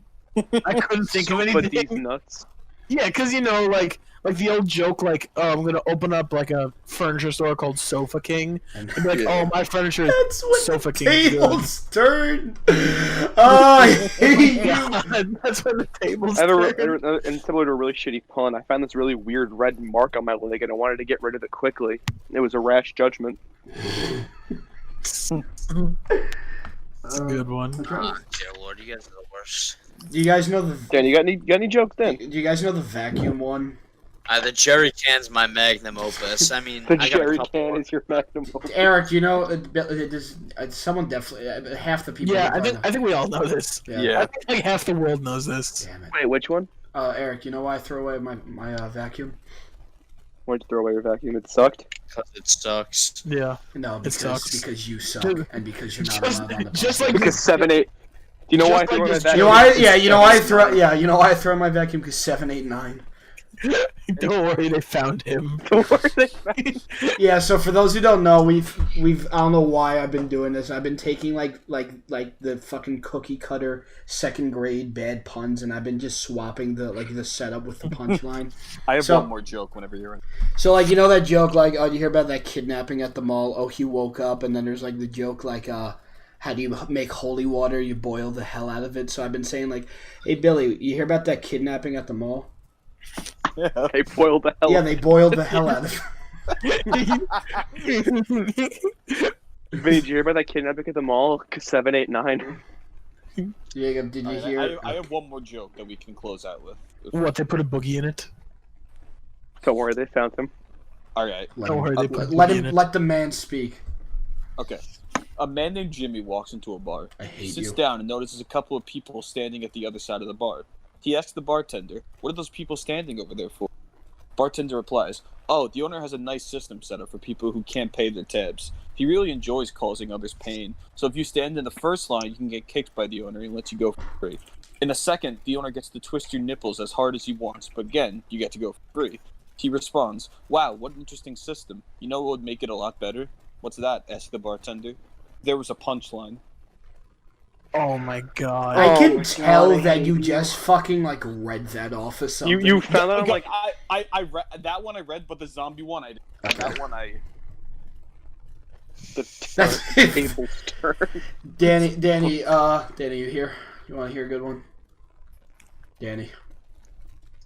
I couldn't think of But these anything. nuts. Yeah, because like the old joke, like, oh, I'm gonna open up like a furniture store called Sofa King, and be like, oh, my furniture is That's what Sofa the King. is good. tables turned. Oh, I hate you. God, that's when the tables I had turn. and similar to a really shitty pun, I found this really weird red mark on my leg, and I wanted to get rid of it quickly. It was a rash judgment. It's a good one. Oh, dear Lord, you guys are the worst. Do you guys know the? Dan, you got any jokes, Dan? Do you guys know the vacuum one? The jerry can's my magnum opus. I mean, The I got a jerry couple can more. is your magnum opus. Eric, you know, someone definitely half the people. Yeah, know by I think we all know this. Yeah. I think like half the world knows this. Damn it. Wait, which one? Eric, you know why I throw away my vacuum? Why'd you throw away your vacuum? It sucked. Because it sucks. Yeah. No, sucks. because you suck Just- and because you're not Just, allowed on the just podcast. like Because 7, 8. Do you know Just why I like threw away my this- vacuum? You know why? Yeah, you know why I throw. Yeah, you know why I throw my vacuum? Because 7, 8, 9. don't worry, they found him. Don't worry, they found- Yeah. So for those who don't know, we've I don't know why I've been doing this. I've been taking like the fucking cookie cutter 2nd grade bad puns, and I've been just swapping the setup with the punchline. I have So- one more joke whenever you're in. So like, you know that joke, like, oh, you hear about that kidnapping at the mall? Oh, he woke up, and then there's like the joke like, how do you make holy water? You boil the hell out of it. So I've been saying like, hey Billy, you hear about that kidnapping at the mall? They boiled the hell. Yeah, they boiled the hell out of it. Vinny, did you hear about that kidnapping at the mall? 7, 8, 9. Jacob, did you hear? I have one more joke that we can close out with. What, they put a boogie in it? Don't worry, they found him. All right. Don't worry, they put a Let boogie in him. it. Let the man speak. Okay. A man named Jimmy walks into a bar. I He hate sits you. down and notices a couple of people standing at the other side of the bar. He asks the bartender, "What are those people standing over there for?" Bartender replies, "Oh, the owner has a nice system set up for people who can't pay their tabs. He really enjoys causing others pain. So if you stand in the first line, you can get kicked by the owner and lets you go for free. In the second, the owner gets to twist your nipples as hard as he wants, but again, you get to go for free." He responds, "Wow, what an interesting system. You know what would make it a lot better?" "What's that?" asked the bartender. There was a punchline. Oh my god. I Oh can my tell God, I that hate you you. just fucking like read that off of something. You found out. I'm Okay, like, I read that one. I read, but the zombie one, I didn't. That one, I. the That's- tables turn. Danny, you here? You want to hear a good one? Danny.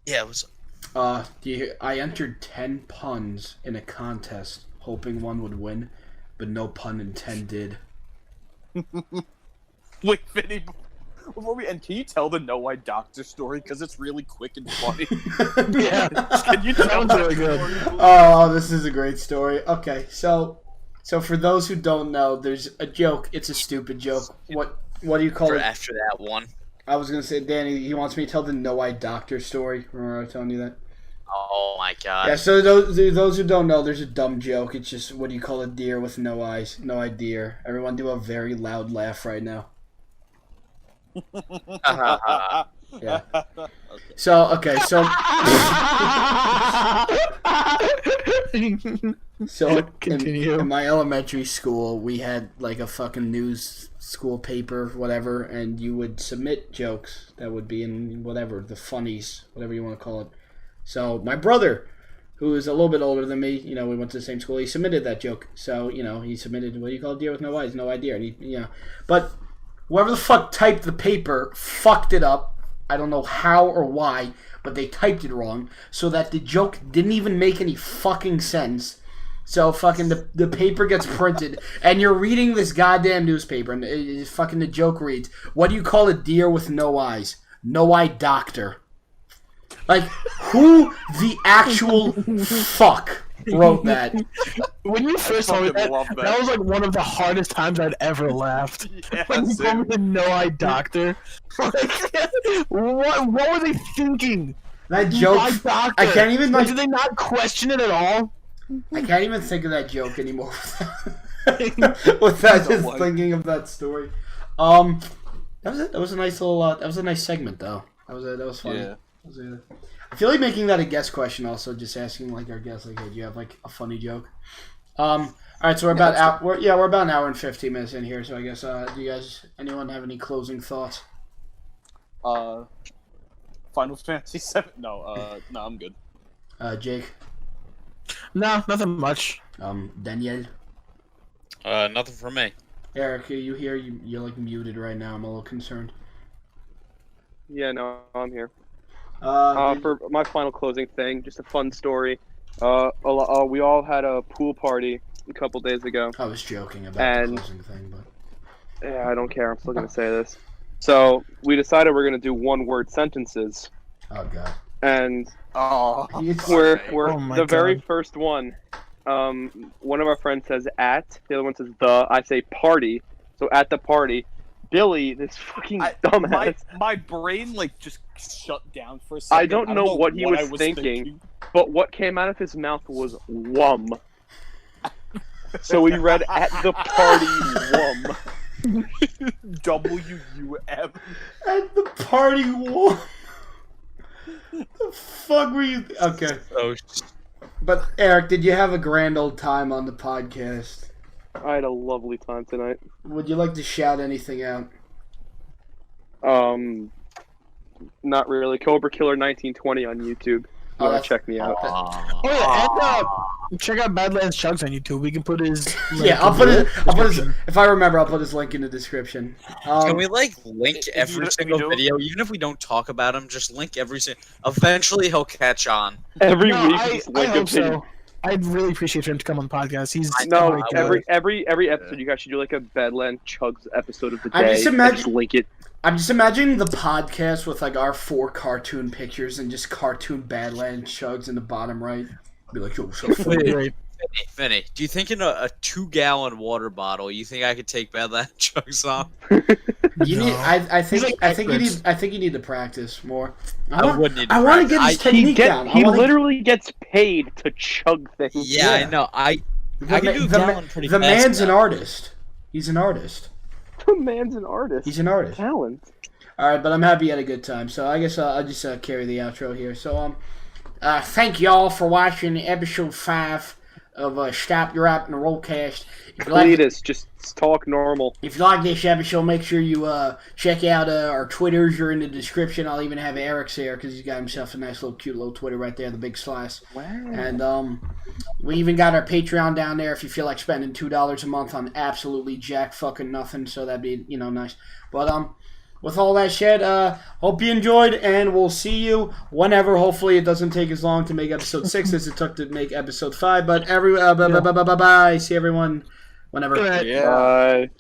Yeah, it was. Do you hear? I entered 10 puns in a contest, hoping one would win, but no pun intended. Wait, Vinny, before we end, can you tell the No I Doctor story? Because it's really quick and funny. Yeah. Can you tell Sounds really good. story, please? Oh, this is a great story. Okay, so for those who don't know, there's a joke. It's a stupid joke. What do you call For it? after that one. I was gonna say, Danny. He wants me to tell the No I Doctor story. Remember I was telling you that? Oh my god. Yeah. So those who don't know, there's a dumb joke. It's just, what do you call a deer with no eyes? No eye deer. Everyone do a very loud laugh right now. Yeah. So okay, so Continue. in my elementary school, we had like a fucking news school paper, whatever, and you would submit jokes that would be in whatever, the funnies, whatever you want to call it. So my brother, who is a little bit older than me, you know, we went to the same school, he submitted that joke. So, you know, he submitted, what do you call a deer with no eyes? No idea. And he, you know, but whoever the fuck typed the paper fucked it up. I don't know how or why, but they typed it wrong, so that the joke didn't even make any fucking sense. So fucking the paper gets printed, and you're reading this goddamn newspaper, and fucking the joke reads, "What do you call a deer with no eyes? No eye doctor." Like, who the actual fuck wrote that? When you first told me fucking that, love that, that. was like one of the hardest times I'd ever laughed. Yeah, When you told me the No-Eye Doctor. Like, what were they thinking? That joke, No-Eye Doctor. I can't even, like, Did they not question it at all? I can't even think of that joke anymore. Without just what? thinking of that story. That was it. That was a nice little. That was a nice segment, though. That was funny. Yeah. I feel like making that a guest question also, just asking like our guests, like, hey, do you have like a funny joke? All right, so we're about an hour and 15 minutes in here. So I guess do you guys anyone have any closing thoughts? Final Fantasy 7. No, I'm good. Jake. No, nothing much. Danielle. Nothing for me. Eric, are you here? You're like muted right now. I'm a little concerned. Yeah, no, I'm here. For For my final closing thing, just a fun story. We all had a pool party a couple days ago. I was joking about the closing thing, but Yeah, I don't care. I'm still gonna say this. So we decided we're gonna do one-word sentences, oh god. and Oh, we're Oh my the very God. first one. One of our friends says at, the other one says the. I say party. So at the party, Billy, this fucking dumbass. my brain like just shut down for a second. I don't know what he was I thinking. But what came out of his mouth was wum. So we read at the party wum. W-U-M. At the party, what? The fuck were you? Okay. Oh, But Eric, did you have a grand old time on the podcast? I had a lovely time tonight. Would you like to shout anything out? Not really. Cobra Killer 1920 on YouTube. Oh, that's- Check me out. Oh yeah, and check out Badlands Chugs on YouTube. We can put his link Yeah, I'll in put the his. description. If I remember, I'll put his link in the description. Can we like link if every you single do- video, even if we don't talk about him? Just link every single. Eventually, he'll catch on. Every No, week, I just link a hope video. so. I'd really appreciate for him to come on the podcast. He's No, great guy. every episode, you guys should do like a Badland Chugs episode of the I day. just and imagine- just link it. I'm just imagining the podcast with like our 4 cartoon pictures and just cartoon Badlands Chugs in the bottom right. Be like, yo, so It'd be great. Vinny, do you think in a 2-gallon water bottle, you think I could take Badland Chugs on? You need. No. I think. He's like I think you need. experts. I think you need to practice more. I would need to I want to practice. get his technique down. He I wanna- literally gets paid to chug things. Yeah, I know. I can do a gallon pretty the fast man's an now. artist. He's an artist. The man's an artist. He's an artist. Talent. All right, but I'm happy you had a good time. So I guess I'll just carry the outro here. So thank y'all for watching episode 5 of Stop Your App and RollCast. If you like, Cletus, just talk normal. if you like this episode, make sure you check out our Twitters. Are in the description. I'll even have Eric's there because he's got himself a nice little cute little Twitter right there, the big slice. Wow. And we even got our Patreon down there if you feel like spending $2 a month on absolutely jack fucking nothing. So that'd be nice. But with all that said, hope you enjoyed, and we'll see you whenever. Hopefully, it doesn't take as long to make episode 6 as it took to make episode 5. But bye. See everyone whenever. Good night. Yeah. Bye.